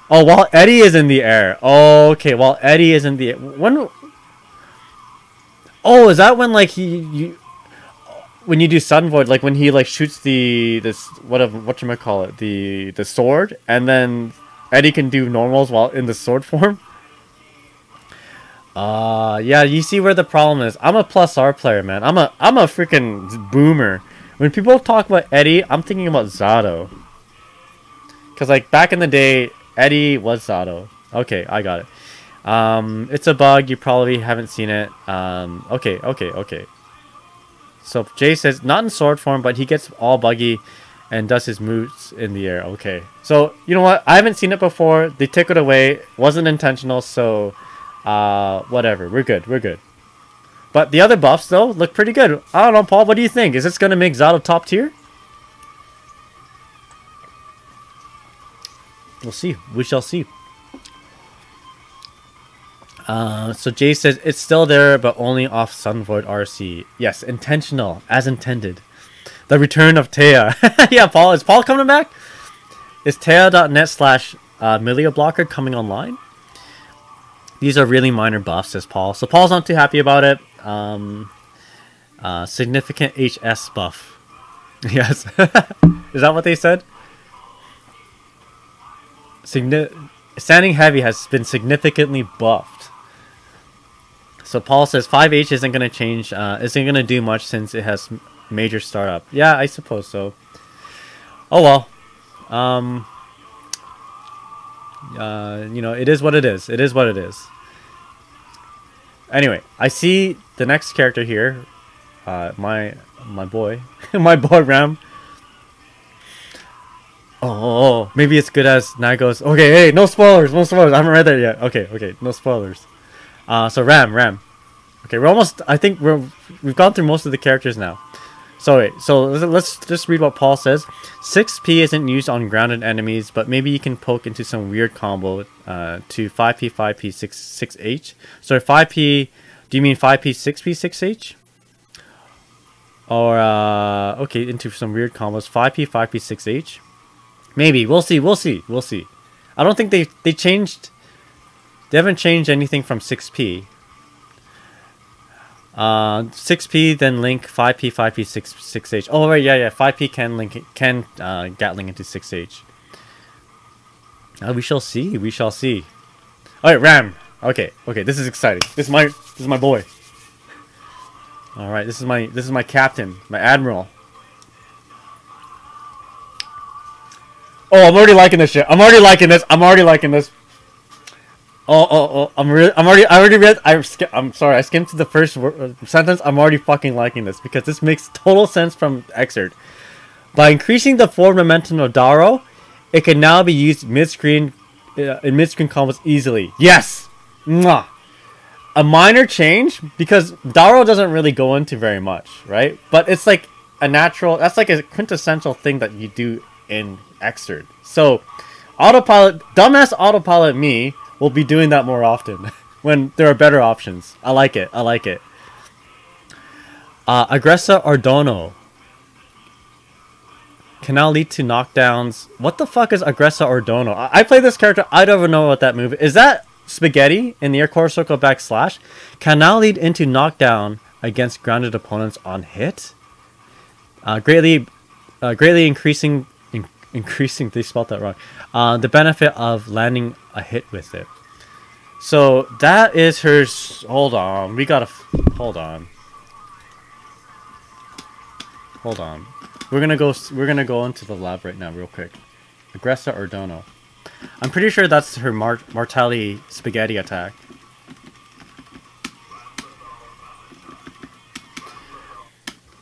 Oh, while Eddie is in the air. Oh, okay, while Eddie is in the air. When... Oh, is that when like when you do Sun Void, like when he like shoots the sword, and then Eddie can do normals while in the sword form? Yeah, you see where the problem is. I'm a plus R player, man. I'm a freaking boomer. When people talk about Eddie, I'm thinking about Zato. Cause like back in the day, Eddie was Zato. Okay, I got it. It's a bug. You probably haven't seen it. Okay. So Jay says, not in sword form, but he gets all buggy and does his moves in the air. Okay. So, you know what? I haven't seen it before. They took it away. Wasn't intentional, so whatever. We're good. But the other buffs, though, look pretty good. I don't know, Paul. What do you think? Is this going to make Zato top tier? We'll see. We shall see. So Jay says it's still there, but only off Sun Void RC. Yes, intentional, as intended. The return of Taya. Yeah, Paul. Is Paul coming back? Is Taya.net/Amelia blocker coming online? These are really minor buffs, says Paul. So Paul's not too happy about it. Significant HS buff. Yes. Is that what they said? Standing heavy has been significantly buffed. So Paul says 5H isn't going to change, isn't going to do much since it has major startup. Yeah, I suppose so. Oh well. You know, it is what it is. It is what it is. Anyway, I see the next character here. My boy. My boy Ram. Oh, maybe it's good as Nago's. Okay, hey, no spoilers. I haven't read that yet. Okay, no spoilers. So Ram. Okay, we're almost. I think we've gone through most of the characters now. So wait, so let's just read what Paul says. 6P isn't used on grounded enemies, but maybe you can poke into some weird combo to 5P, 5P, 6H. So 5P, do you mean 5P, 6P, 6H? Or okay, into some weird combos 5P, 5P, 6H. Maybe we'll see. I don't think they changed. They haven't changed anything from 6P. 6P then link 5P, 5P, 6H. Oh right, yeah. 5P can Gatling into 6H. We shall see. All right, Ram. Okay. This is exciting. This is my boy. All right, this is my captain, my admiral. Oh, I'm already liking this shit. I'm already liking this. Oh, I'm sorry, I skimmed to the first sentence. I'm already fucking liking this because this makes total sense from excerpt. By increasing the forward momentum of Daro, it can now be used mid-screen in mid-screen combos easily. Yes! Mwah! A minor change because Daro doesn't really go into very much, right? But it's like a natural, that's like a quintessential thing that you do in excerpt. So, dumbass autopilot me will be doing that more often when there are better options. I like it. Aggressa Ordono can now lead to knockdowns. What the fuck is Aggressa Ordono? I play this character. I don't even know what that move is. That spaghetti in the air quarter circle backslash can now lead into knockdown against grounded opponents on hit. Greatly increasing. They spelled that wrong. The benefit of landing a hit with it. So that is her. Hold on. Hold on. We're gonna go into the lab right now, real quick. Aggressa Ordono. I'm pretty sure that's her Martelli spaghetti attack.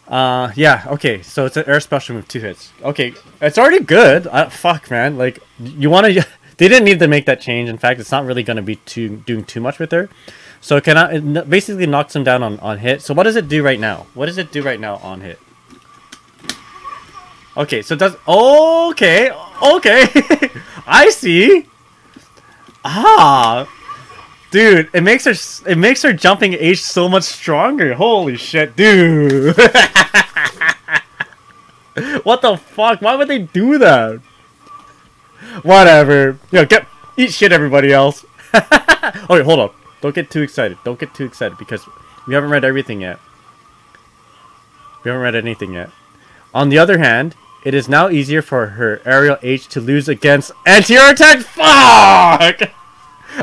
Yeah, okay, so it's an air special move, 2 hits. Okay, it's already good. Fuck, man. Like, you want to... They didn't need to make that change. In fact, it's not really going to be doing too much with her. So it basically knocks him down on hit. So what does it do right now? What does it do right now on hit? Okay, so it does... Okay, okay. I see. Ah. Dude, it makes her jumping age so much stronger. Holy shit, dude. What the fuck? Why would they do that? Whatever. Eat shit, everybody else. Okay, hold up. Don't get too excited. Don't get too excited because we haven't read everything yet. We haven't read anything yet. On the other hand, it is now easier for her aerial H to lose against anti-air attack. Fuck!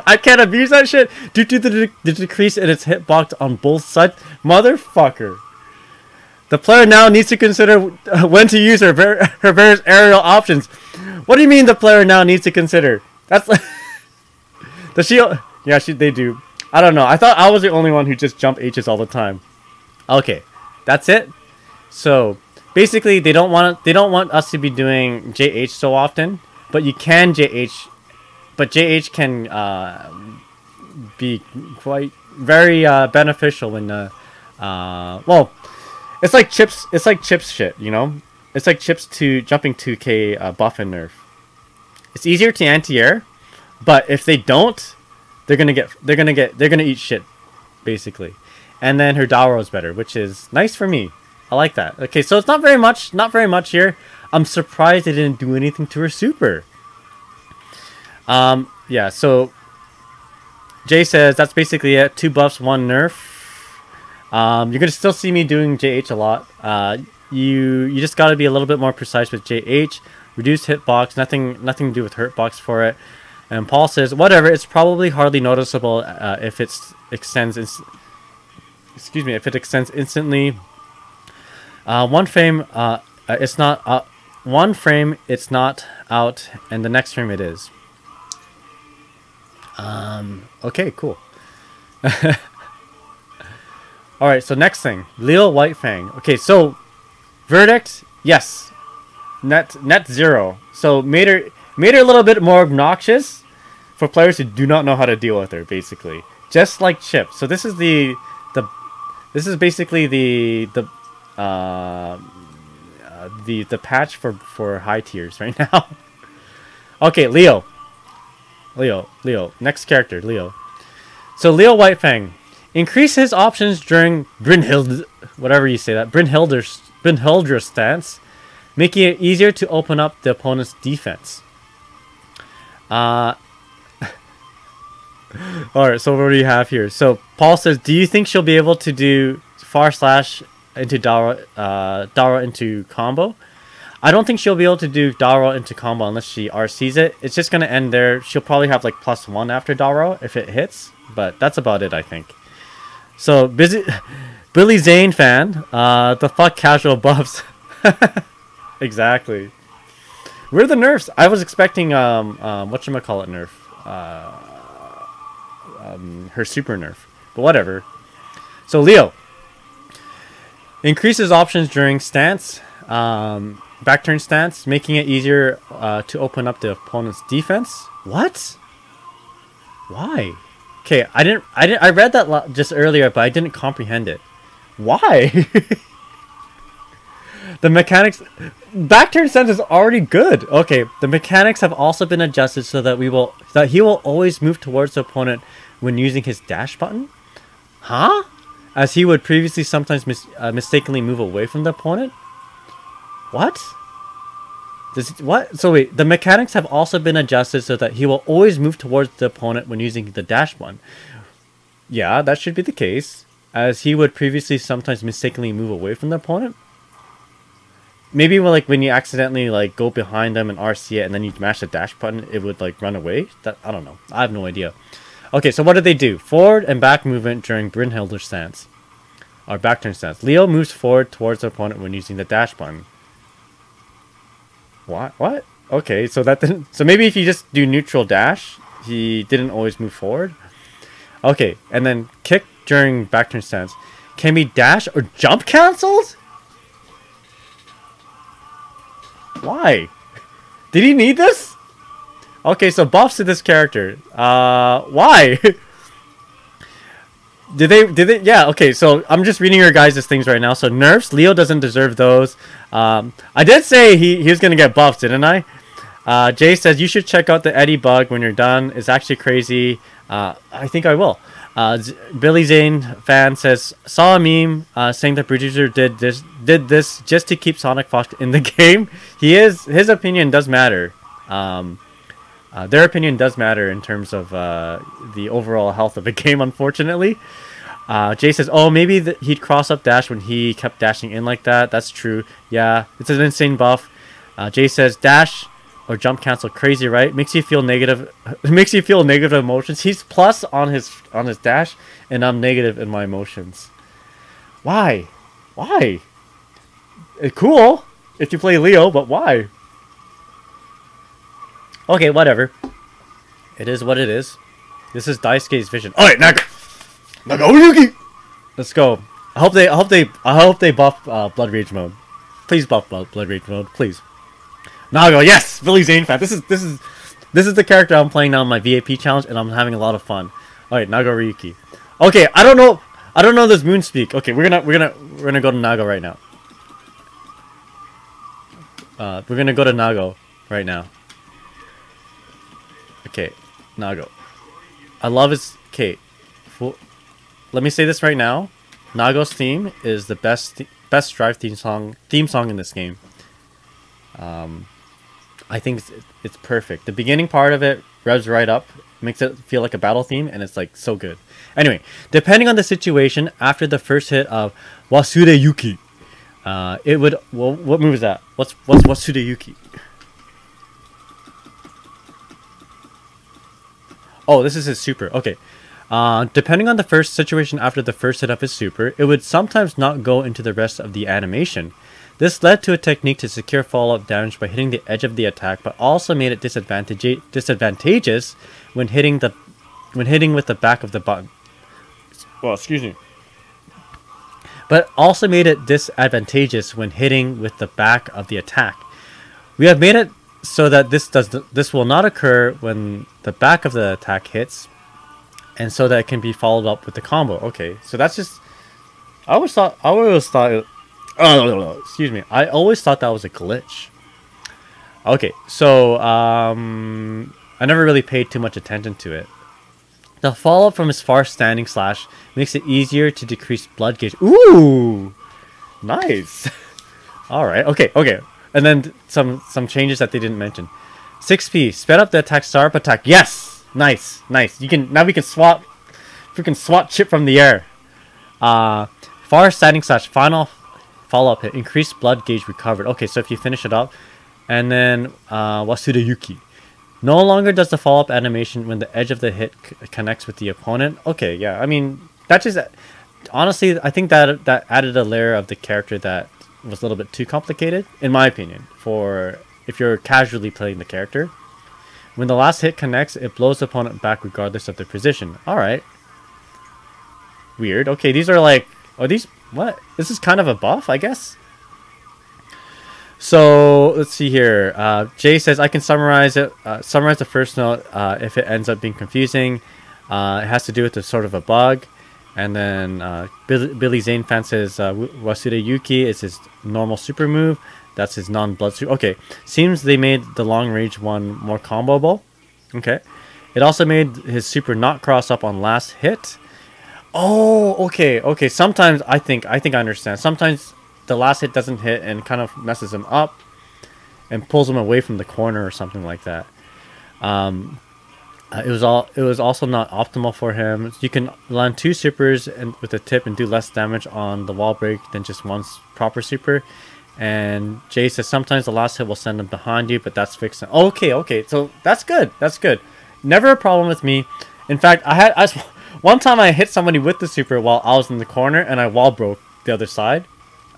I can't abuse that shit due to the decrease in its hitbox on both sides. Motherfucker. The player now needs to consider when to use her various aerial options. What do you mean the player now needs to consider? That's the shield. Yeah, they do. I don't know. I thought I was the only one who just jump H's all the time. Okay, that's it. So basically, they don't want us to be doing JH so often, but you can JH. But JH can be quite very beneficial when well, it's like chips. It's like chips shit, you know. It's like chips to jumping 2K buff and nerf. It's easier to anti-air, but if they don't, they're gonna eat shit, basically. And then her Daro is better, which is nice for me. I like that. Okay, so it's not very much here. I'm surprised they didn't do anything to her super. Yeah, so Jay says that's basically it. 2 buffs, 1 nerf. You're gonna still see me doing JH a lot. You just gotta be a little bit more precise with JH. Reduced hitbox, nothing to do with hurtbox for it. And Paul says whatever. It's probably hardly noticeable if it extends. If it extends instantly. One frame, it's not. One frame, it's not out, and the next frame it is. Okay, cool. Alright, so next thing. Leo Whitefang. Okay, so verdict, yes. Net 0. So made her a little bit more obnoxious for players who do not know how to deal with her, basically. Just like Chip. So this is this is basically the patch for high tiers right now. Okay, Leo. Next character, Leo. So Leo Whitefang. Increase his options during Brynhilder's stance, making it easier to open up the opponent's defense. Alright, so what do you have here? So Paul says, do you think she'll be able to do far slash into Daro into combo? I don't think she'll be able to do Daro into combo unless she RCs it. It's just going to end there. She'll probably have like +1 after Daro if it hits. But that's about it, I think. So, Billy Zane fan. The fuck casual buffs. Exactly. Where are the nerfs? I was expecting, whatchamacallit nerf. Her super nerf. But whatever. So, Leo. Increases options during stance. Back turn stance, making it easier to open up the opponent's defense. What? Why? Okay, I read that just earlier, but I didn't comprehend it. Why? The mechanics, back turn stance is already good. Okay, the mechanics have also been adjusted so that he will always move towards the opponent when using his dash button. Huh? As he would previously sometimes mistakenly move away from the opponent. What? What? So wait, the mechanics have also been adjusted so that he will always move towards the opponent when using the dash button. Yeah, that should be the case. As he would previously sometimes mistakenly move away from the opponent. Maybe when you accidentally go behind them and RC it and then you mash the dash button, it would run away. I don't know. I have no idea. Okay, so what did they do? Forward and back movement during Brynhilder's stance. Or back turn stance. Leo moves forward towards the opponent when using the dash button. What? Okay, so that didn't. So maybe if you just do neutral dash, he didn't always move forward. Okay, and then kick during back turn stance can be dash or jump cancelled. Why? Did he need this? Okay, so buffs to this character. Why? Did they? Yeah, okay, so I'm just reading your guys' things right now. So nerfs, Leo doesn't deserve those. I did say he was gonna get buffed, didn't I? Jay says you should check out the Eddie bug when you're done. It's actually crazy. I think I will. Billy Zane fan says saw a meme saying the producer did this just to keep Sonic Fox in the game. His opinion does matter. Their opinion does matter in terms of the overall health of the game, unfortunately. Jay says, oh, maybe he'd cross up dash when he kept dashing in like that. That's true. Yeah, it's an insane buff. Jay says, dash or jump cancel, crazy, right? Makes you feel negative. Makes you feel negative emotions. He's plus on his dash, and I'm negative in my emotions. Why? Why? It's cool if you play Leo, but why? Okay, whatever. It is what it is. This is Daisuke's vision. Alright, Nagayuki! Let's go. I hope they buff Blood Rage mode. Please buff Blood Rage mode, please. Nago, yes! Billy Zane fan. This is the character I'm playing now in my VAP challenge, and I'm having a lot of fun. Alright, Nago Ryuki. Okay, I don't know this moon speak. Okay, we're gonna go to Nago right now. We're gonna go to Nago right now. Okay, Nago. I love his... Okay. Let me say this right now. Nago's theme is the best Strive theme song in this game. I think it's perfect. The beginning part of it revs right up, makes it feel like a battle theme, and it's like so good. Anyway, depending on the situation, after the first hit of Wasude Yuki, it would... Well, what move is that? What's Wasude Yuki? Oh, this is his super. Okay. Depending on the first situation after the first hit of his super, it would sometimes not go into the rest of the animation. This led to a technique to secure follow-up damage by hitting the edge of the attack, but also made it disadvantageous when hitting with the back of the button. Well, excuse me. But also made it disadvantageous when hitting with the back of the attack. We have made it so that this will not occur when the back of the attack hits, and so that it can be followed up with the combo. Okay, so that's just... I always thought excuse me. I always thought that was a glitch. Okay, so I never really paid too much attention to it. The follow-up from his far standing slash makes it easier to decrease blood gauge. Ooh, nice. All right. Okay. And then some changes that they didn't mention. 6P, sped up the attack startup attack. Yes, nice. We can swap chip from the air. Far standing slash final follow-up hit, increased blood gauge recovered. Okay, so if you finish it up, and then Wasuda Yuki. No longer does the follow-up animation when the edge of the hit connects with the opponent. Okay, yeah, I mean, that just... Honestly, I think that added a layer of the character that was a little bit too complicated, in my opinion, for if you're casually playing the character. When the last hit connects, it blows the opponent back regardless of their position. Alright. Weird. Okay, these are like... Are these... What? This is kind of a buff, I guess? So, let's see here. Jay says, I can summarize it. Summarize the first note if it ends up being confusing. It has to do with the sort of a bug. And then Billy Zane fan says, Wasuda Yuki is his normal super move. That's his non-blood super. Okay. Seems they made the long range one more comboable. Okay. It also made his super not cross up on last hit. Oh, okay. Sometimes I think I understand. Sometimes the last hit doesn't hit and kind of messes him up and pulls him away from the corner or something like that. It was also not optimal for him. You can land 2 supers and with a tip and do less damage on the wall break than just one proper super. And Jay says sometimes the last hit will send him behind you, but that's fixed. Okay. So that's good. Never a problem with me. In fact, one time I hit somebody with the super while I was in the corner and I wall broke the other side.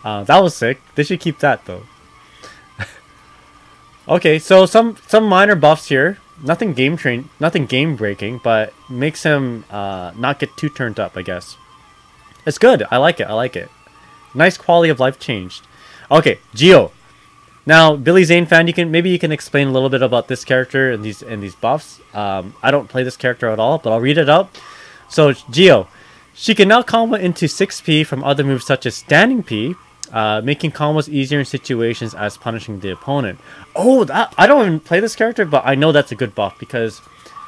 That was sick. They should keep that though. Okay, so some minor buffs here. Nothing game breaking, but makes him not get too turned up, I guess. It's good. I like it. Nice quality of life changed. Okay, Geo. Now, Billy Zane fan, maybe you can explain a little bit about this character and these buffs. I don't play this character at all, but I'll read it out. So Geo, she can now combo into 6P from other moves such as Standing P, making combos easier in situations as punishing the opponent. Oh, I don't even play this character, but I know that's a good buff because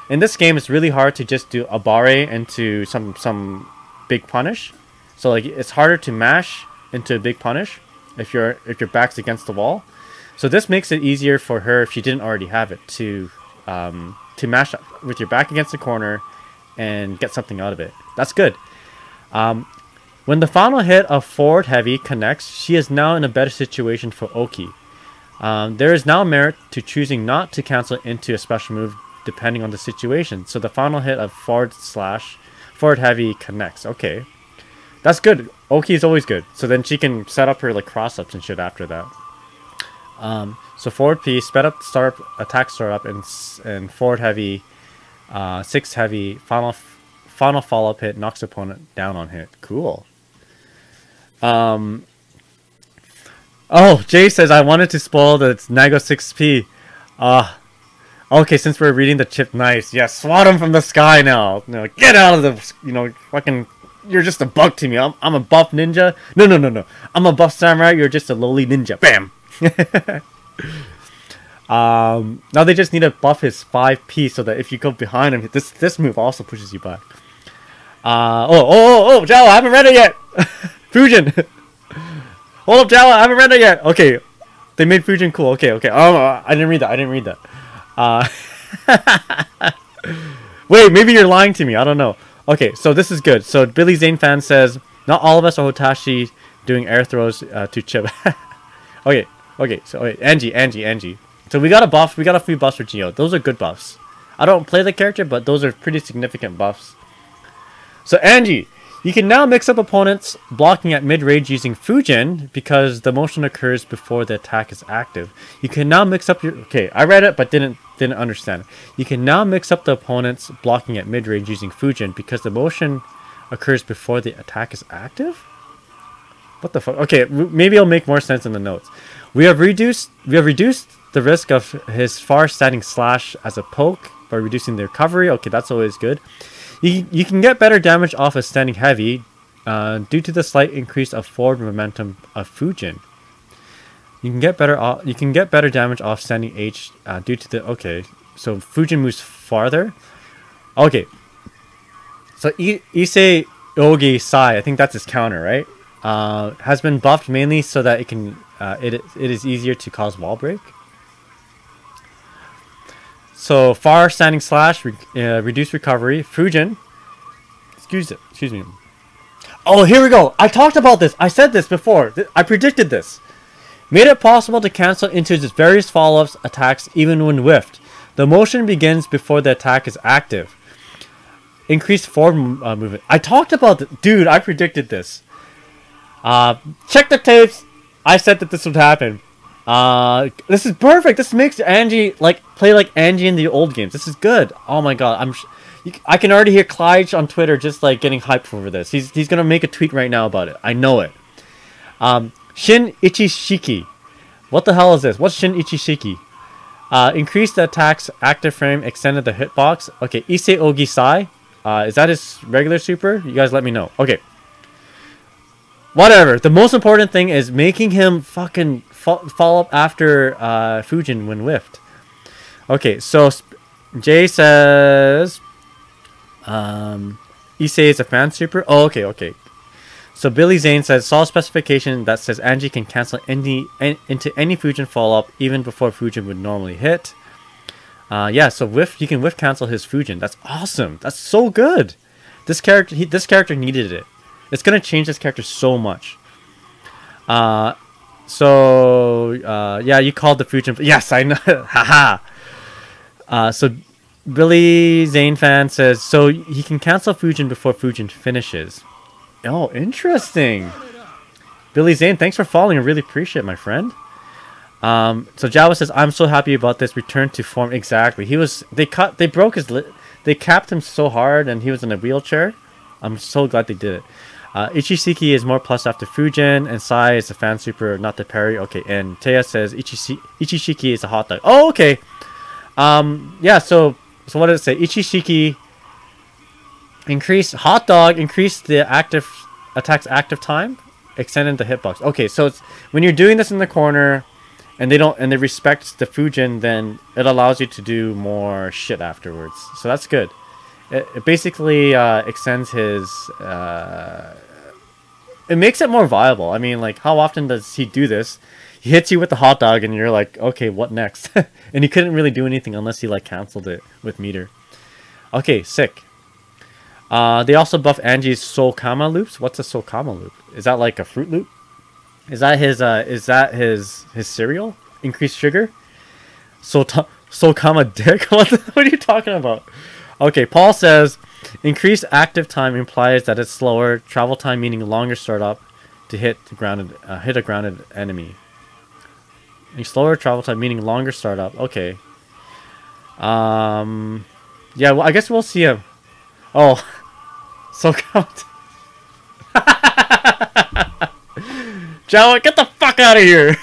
in this game it's really hard to just do a barre into some big punish. So like it's harder to mash into a big punish if your back's against the wall. So this makes it easier for her, if she didn't already have it, to mash up with your back against the corner and get something out of it. That's good. When the final hit of forward heavy connects, she is now in a better situation for Oki. There is now merit to choosing not to cancel into a special move depending on the situation. So the final hit of forward heavy connects. Okay. That's good. Oki is always good. So then she can set up her like cross-ups and shit after that. So forward P, sped up attack startup, and forward heavy, 6 heavy, final follow-up hit knocks opponent down on hit. Cool. Oh, Jay says I wanted to spoil the Nago 6P. Okay, since we're reading the chip, nice. Yeah, swat him from the sky now. No, get out of the, fucking. You're just a bug to me. I'm a buff ninja. No. I'm a buff samurai. You're just a lowly ninja. Bam. Now they just need to buff his 5P so that if you go behind him, this move also pushes you back. Oh, Jawa, I haven't read it yet. Fujin. Hold up, Jawa, I haven't read it yet. Okay, they made Fujin cool. Okay. Oh, I didn't read that. Wait, maybe you're lying to me. I don't know. Okay, so this is good. So Billy Zane fan says, not all of us are Hotashi doing air throws to Chip. Okay. So wait, Angie. So we got a buff. We got a few buffs for Geo. Those are good buffs. I don't play the character, but those are pretty significant buffs. So Angie, you can now mix up opponents blocking at mid-range using Fujin because the motion occurs before the attack is active. You can now mix up your... Okay, I read it but didn't understand it. You can now mix up the opponents blocking at mid-range using Fujin because the motion occurs before the attack is active? What the fuck? Okay, maybe it'll make more sense in the notes. We have reduced the risk of his far-standing slash as a poke by reducing the recovery. Okay, that's always good. You can get better damage off of standing heavy due to the slight increase of forward momentum of Fujin. You can get better damage off standing H due to the... Okay, so Fujin moves farther. Okay. So Issei Ogi Sai, I think that's his counter, right? Has been buffed mainly so that it can it is easier to cause wall break. So far standing slash, reduce recovery. Fujin. Excuse me. Oh, here we go. I talked about this. I said this before. I predicted this. Made it possible to cancel into its various follow-ups attacks even when whiffed. The motion begins before the attack is active. Increased forward movement. I talked about this. Dude, I predicted this. Check the tapes. I said that this would happen. This is perfect. This makes Angie play like Angie in the old games. This is good. Oh my god, I can already hear Clyde on Twitter just like getting hyped over this. He's gonna make a tweet right now about it. I know it. Shin Ichishiki. What the hell is this? What's Shin Ichishiki? Increased the attack's active frame, extended the hitbox. Okay, Issei Ogi Sai. Is that his regular super? You guys let me know. Okay. Whatever. The most important thing is making him fucking follow up after Fujin when whiffed. Okay, so Jay says Issei is a fan super. Oh, okay. So Billy Zane says saw a specification that says Angie can cancel into any Fujin follow up even before Fujin would normally hit. Yeah, so you can whiff cancel his Fujin. That's awesome. That's so good. This character needed it. It's gonna change this character so much. Yeah, you called the Fujin. Yes, I know. Haha. So Billy Zane fan says so he can cancel Fujin before Fujin finishes. Oh, interesting. Billy Zane, thanks for following. I really appreciate it, my friend. So Java says I'm so happy about this return to form. Exactly. They capped him so hard and he was in a wheelchair. I'm so glad they did it. Ichishiki is more plus after Fujin, and Sai is the fan super, not the parry. Okay, and Taya says Ichishiki is a hot dog. Oh, okay. Yeah, so what did it say? Ichishiki increase hot dog, increase the attack's active time, extended the hitbox. Okay, so it's when you're doing this in the corner and they respect the Fujin, then it allows you to do more shit afterwards. So that's good. It basically extends his it makes it more viable. I mean, like, how often does he do this? He hits you with the hot dog and you're like, okay, what next? And he couldn't really do anything unless he like canceled it with meter. Okay, sick. They also buff Angie's Soul-Kama loops. What's a Soul-Kama loop? Is that like a fruit loop? Is that his cereal? Increased sugar? Soul-Kama dick? What are you talking about? Okay, Paul says increased active time implies that it's slower travel time, meaning longer startup to hit a grounded enemy. Slower travel time meaning longer startup. Okay. Yeah, well, I guess we'll see him. Oh, so count. Jawa, get the fuck out of here.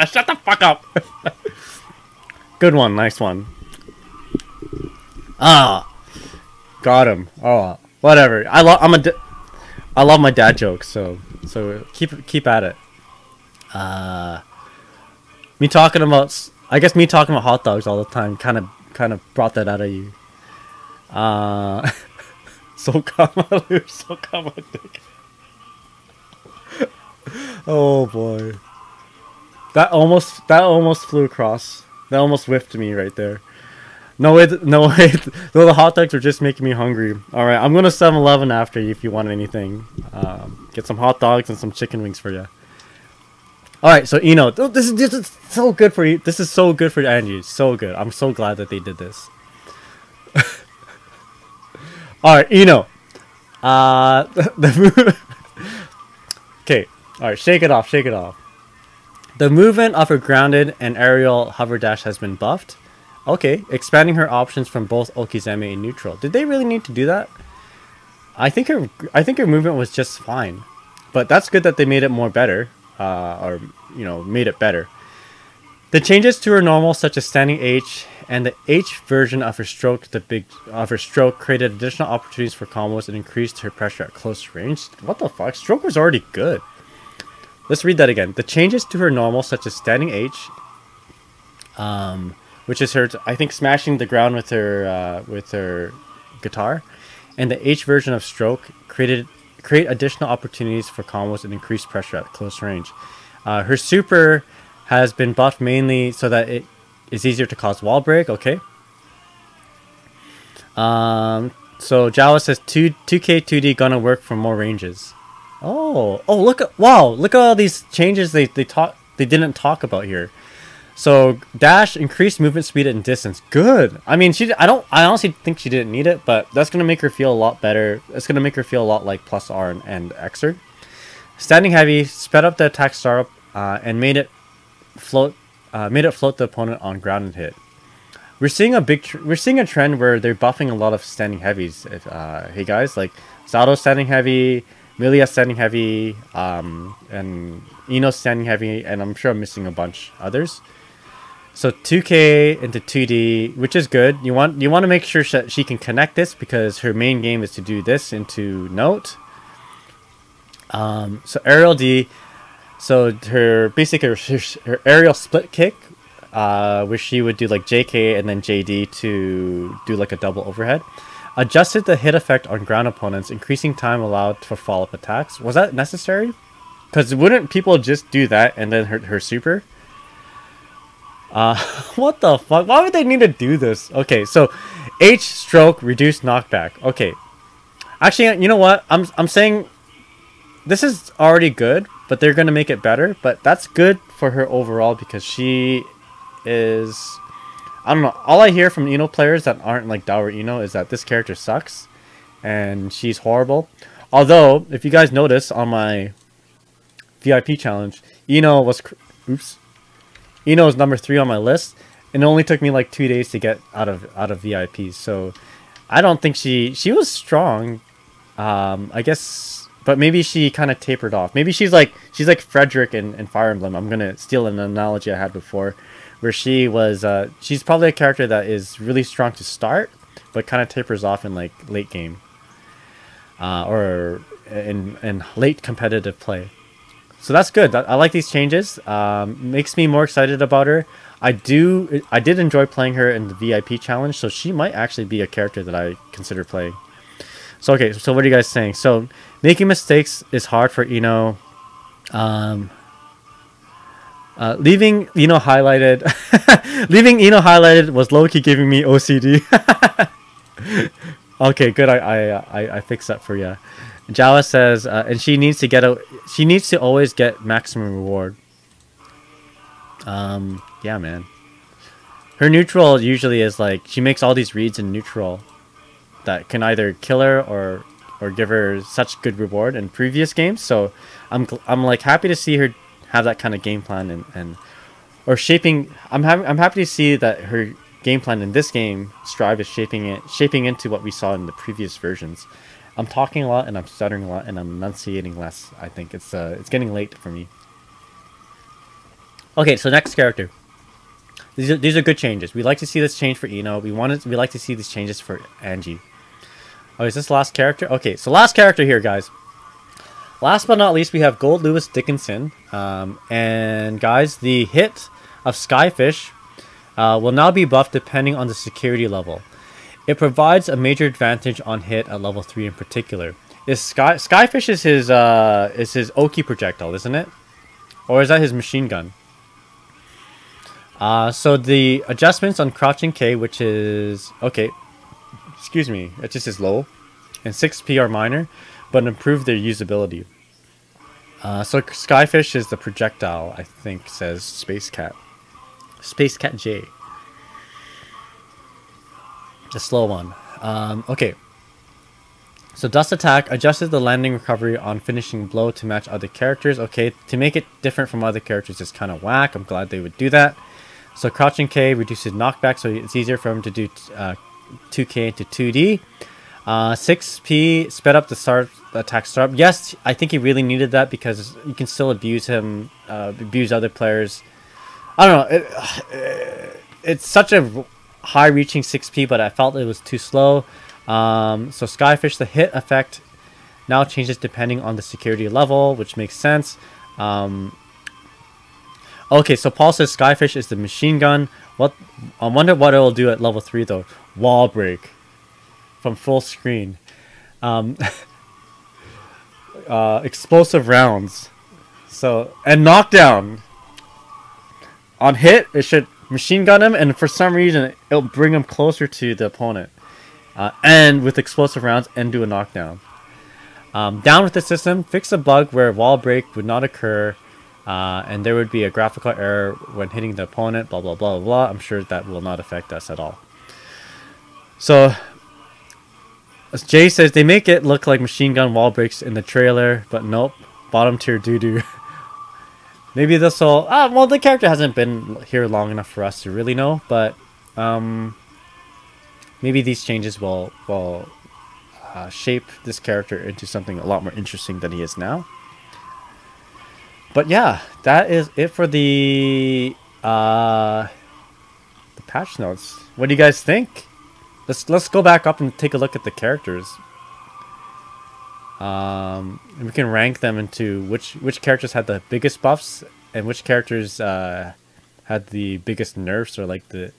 Shut the fuck up. Good one, nice one. Got him. Oh, whatever. I love my dad jokes, so keep at it. Me talking about hot dogs all the time kind of brought that out of you. So come on, dick. Oh boy. That almost flew across. That almost whiffed me right there. No way. Though the hot dogs are just making me hungry. All right, I'm gonna 7-Eleven after you if you want anything. Get some hot dogs and some chicken wings for you. All right, so this is so good for you. This is so good for Angie. So good. I'm so glad that they did this. All right, okay. All right, shake it off. The movement of her grounded and aerial hover dash has been buffed. Okay, expanding her options from both Okizeme and neutral. Did they really need to do that? I think her movement was just fine, but that's good that they made it more better, or made it better. The changes to her normal, such as standing H and the H version of her stroke, created additional opportunities for combos and increased her pressure at close range. What the fuck? Stroke was already good. Let's read that again. The changes to her normal, such as standing H, which is her, I think, smashing the ground with her guitar, and the H version of stroke create additional opportunities for combos and increase pressure at close range. Her super has been buffed mainly so that it is easier to cause wall break. Okay. So Jawa says 2K 2D gonna work for more ranges. Oh, look at all these changes they didn't talk about here. So dash, increased movement speed and distance. Good. I mean, I honestly think she didn't need it, but that's gonna make her feel a lot better. It's gonna make her feel a lot like plus R and Xer. Standing heavy, sped up the attack startup, and made it float the opponent on ground and hit. We're seeing a trend where they're buffing a lot of standing heavies. Hey guys, like Zato's standing heavy, Amelia standing heavy, and Ino's standing heavy, and I'm sure I'm missing a bunch others. So 2K into 2D, which is good. You want to make sure that she can connect this because her main game is to do this into note. So aerial D, so her aerial split kick, where she would do like JK and then JD to do like a double overhead. Adjusted the hit effect on ground opponents, increasing time allowed for follow-up attacks. Was that necessary? Because wouldn't people just do that and then her super? What the fuck? Why would they need to do this? Okay, so H stroke reduced knockback. Okay, actually, you know what? I'm saying this is already good, but they're gonna make it better. But that's good for her overall because she is, I don't know. All I hear from players that aren't like Dower is that this character sucks and she's horrible. Although, if you guys notice on my VIP challenge, Oops. Ino is number 3 on my list, and it only took me like 2 days to get out of VIP. So I don't think she was strong. I guess, but maybe she kind of tapered off. Maybe she's like Frederick in Fire Emblem. I'm gonna steal an analogy I had before, where she was. She's probably a character that is really strong to start, but kind of tapers off in like late game, or in late competitive play. So that's good. I like these changes. Makes me more excited about her. I did enjoy playing her in the VIP challenge, so she might actually be a character that I consider playing. So okay, so what are you guys saying? So making mistakes is hard for Ino. Leaving Ino highlighted leaving Ino highlighted was low-key giving me OCD. Okay, good. I fixed that for you. Jawa says, and she needs to always get maximum reward. Yeah, man. Her neutral usually is like, she makes all these reads in neutral that can either kill her or give her such good reward in previous games. So I'm like happy to see her have that kind of game plan and or shaping. I'm happy to see that her game plan in this game, Strive, is shaping into what we saw in the previous versions. I'm talking a lot and I'm stuttering a lot and I'm enunciating less. I think it's getting late for me. Okay, so next character. These are good changes. We like to see this change for Ino. We like to see these changes for Angie. Oh, is this last character? Okay, so last character here, guys. Last but not least, we have Gold Lewis Dickinson. And guys, the hit of Skyfish will now be buffed depending on the security level. It provides a major advantage on hit at level 3 in particular. Skyfish is his Oki projectile, isn't it? Or is that his machine gun? So the adjustments on crouching K, which is okay, excuse me, it just is low, and 6p are minor, but improve their usability. So Skyfish is the projectile, I think, says Space Cat J. The slow one. Okay. So Dust Attack adjusted the landing recovery on finishing blow to match other characters. Okay, to make it different from other characters is kind of whack. I'm glad they would do that. So Crouching K reduces knockback, so it's easier for him to do 2K into 2D. 6P sped up the start attack start. Yes, I think he really needed that because you can still abuse him, abuse other players. I don't know. It's such a high reaching 6p, but I felt it was too slow. So Skyfish, the hit effect now changes depending on the security level, which makes sense. Okay, so Paul says Skyfish is the machine gun. What? I wonder what it will do at level 3 though. Wall break from full screen. Explosive rounds. So, and knockdown. On hit, it should machine gun him, and for some reason it'll bring him closer to the opponent, and with explosive rounds, and do a knockdown. Down with the system, fix a bug where wall break would not occur, and there would be a graphical error when hitting the opponent, blah blah blah blah. I'm sure that will not affect us at all. So as Jay says, they make it look like machine gun wall breaks in the trailer, but nope, bottom tier doo-doo. Maybe this will... well, the character hasn't been here long enough for us to really know, but maybe these changes will shape this character into something a lot more interesting than he is now. But yeah, that is it for the patch notes. What do you guys think? Let's go back up and take a look at the characters. And we can rank them into which characters had the biggest buffs and which characters had the biggest nerfs, or like the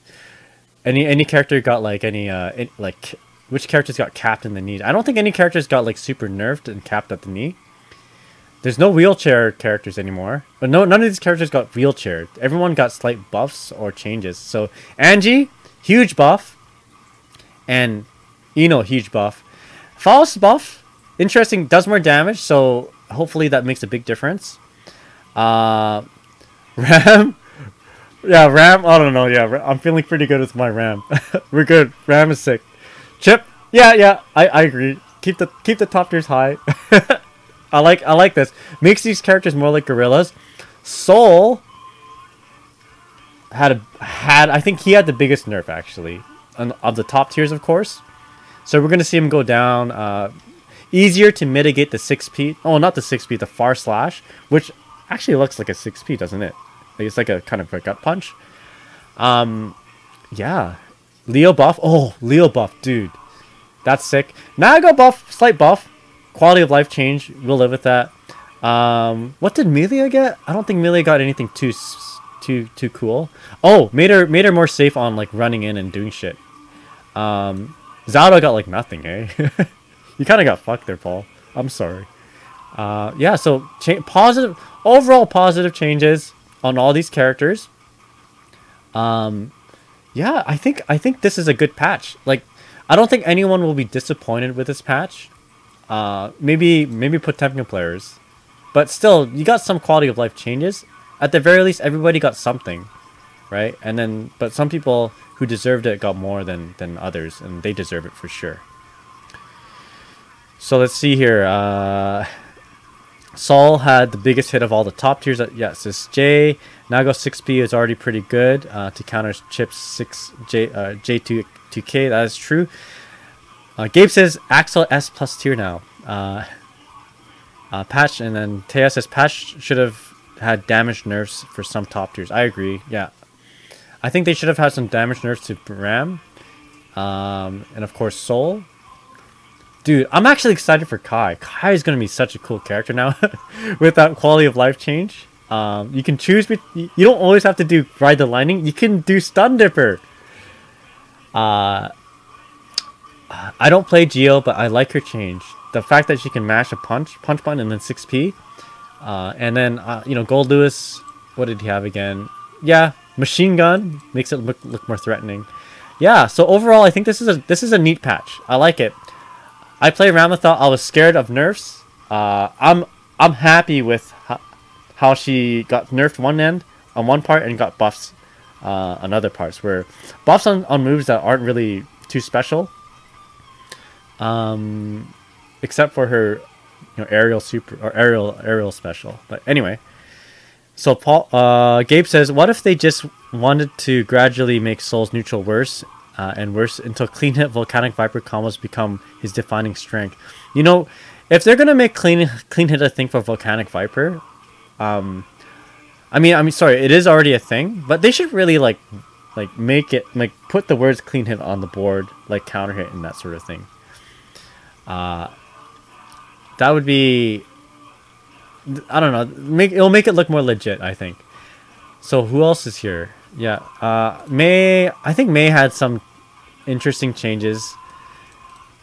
any character got like like which characters got capped in the knee. I don't think any characters got like super nerfed and capped at the knee. There's no wheelchair characters anymore, but none of these characters got wheelchaired. Everyone got slight buffs or changes. So Angie, huge buff, and Ino, huge buff. Faust buff. Interesting, does more damage, so hopefully that makes a big difference. Ram? Yeah, Ram, I don't know, yeah, I'm feeling pretty good with my Ram. We're good, Ram is sick. Chip? Yeah, I agree. Keep the top tiers high. I like this. Makes these characters more like gorillas. Soul, I think he had the biggest nerf actually, of the top tiers, of course. So we're gonna see him go down. Easier to mitigate the 6p. Oh, not the 6p, the far slash, which actually looks like a 6p, doesn't it? Like it's like a kind of a gut punch. Yeah, Leo buff. Oh, Leo buff, dude, that's sick. Naga buff, slight buff, quality of life change. We'll live with that. What did Amelia get? I don't think Amelia got anything too cool. Oh, made her more safe on like running in and doing shit. Zado got like nothing, eh? You kind of got fucked there, Paul. I'm sorry. Yeah, so overall positive changes on all these characters. Yeah, I think this is a good patch. Like, I don't think anyone will be disappointed with this patch. Maybe Potemkin players, but still, you got some quality of life changes. At the very least, everybody got something, right? And then, but some people who deserved it got more than others, and they deserve it for sure. So let's see here. Saul had the biggest hit of all the top tiers. Yes, this J. Nago 6p is already pretty good to counter Chip's 6J2K. That is true. Gabe says Axel S plus tier now. Patch, and then Teja says patch should have had damage nerfs for some top tiers. I agree. Yeah, I think they should have had some damage nerfs to Ram, and of course Soul. Dude, I'm actually excited for Kai. Kai is going to be such a cool character now with that quality of life change. You can choose. You don't always have to ride the lightning. You can do Stun Dipper. I don't play Geo, but I like her change. The fact that she can mash a punch button and then 6p. And then, you know, Gold Lewis, what did he have again? Yeah, machine gun makes it look more threatening. Yeah, so overall, I think this is a neat patch. I like it. I played Ramathal. I was scared of nerfs. I'm happy with how she got nerfed on one part and got buffs on other parts. Where buffs on moves that aren't really too special, except for her, you know, aerial super or aerial special. But anyway, so Gabe says, what if they just wanted to gradually make Soul's neutral worse? And worse until clean hit volcanic viper combos become his defining strength. You know, if they're gonna make clean hit a thing for volcanic viper, I mean, sorry, it is already a thing, but they should really like make it like put the words clean hit on the board, like counter hit and that sort of thing. That would be, I don't know, it'll make it look more legit, I think. So who else is here? Yeah, I think May had some interesting changes.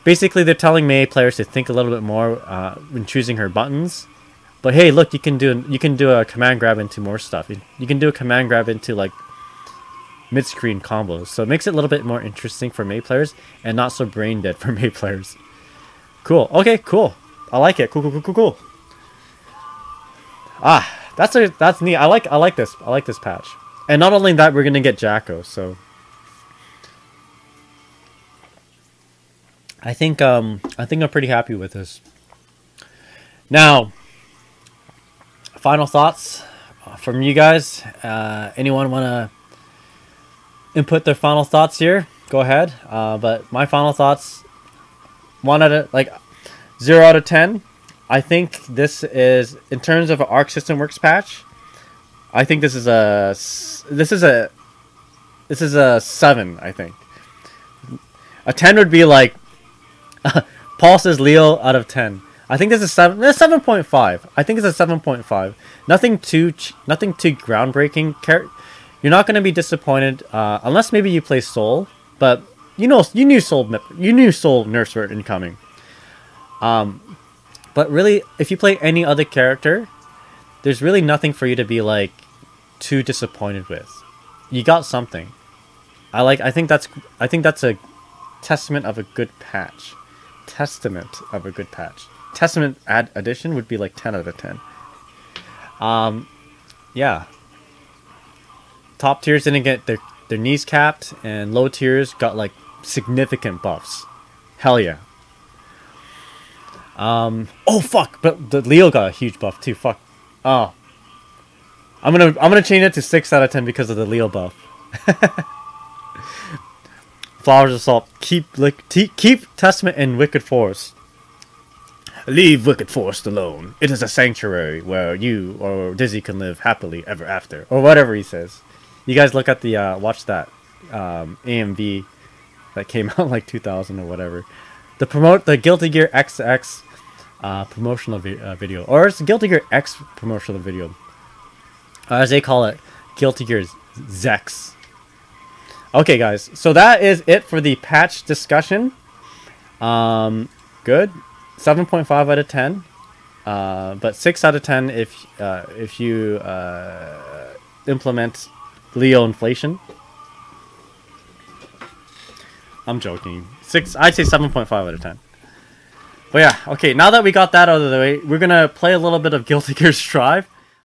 Basically, they're telling May players to think a little bit more when choosing her buttons. But hey, look, you can do a command grab into more stuff. You can do a command grab into like mid-screen combos. So it makes it a little bit more interesting for May players and not so brain dead for May players. Cool. Okay, cool. I like it. Cool. Ah, that's neat. I like this. I like this patch. And not only that, we're gonna get Jacko. So I think I'm pretty happy with this. Now, final thoughts from you guys. Anyone want to input their final thoughts here? Go ahead. But my final thoughts, 0 out of 10. I think this is, in terms of an Arc System Works patch, I think this is a 7. I think a 10 would be like Paul says Leo out of 10. I think this is 7.5. I think it's a 7.5. Nothing too groundbreaking. You're not going to be disappointed unless maybe you play Soul, but you knew Soul nerfs were incoming. But really, if you play any other character, there's really nothing for you to be like too disappointed with. You got something. I think that's a testament of a good patch. Testament addition would be like 10 out of 10. Yeah. Top tiers didn't get their knees capped, and low tiers got like significant buffs. Hell yeah. Oh fuck! But the Leo got a huge buff too. Fuck. Oh. I'm gonna change it to 6 out of 10 because of the Leo buff. Flowers of Salt. Keep Testament in Wicked Forest. Leave Wicked Forest alone. It is a sanctuary where you or Dizzy can live happily ever after, or whatever he says. You guys look at the watch that AMV that came out like 2000 or whatever. The Guilty Gear XX promotional video, or it's Guilty Gear X promotional video, as they call it, Guilty Gear Zex. Okay, guys, so that is it for the patch discussion. Good, 7.5 out of 10, but 6 out of 10 if you implement Leo inflation. I'm joking. I'd say 7.5 out of 10. But yeah, okay, now that we got that out of the way, we're gonna play a little bit of Guilty Gear Strive.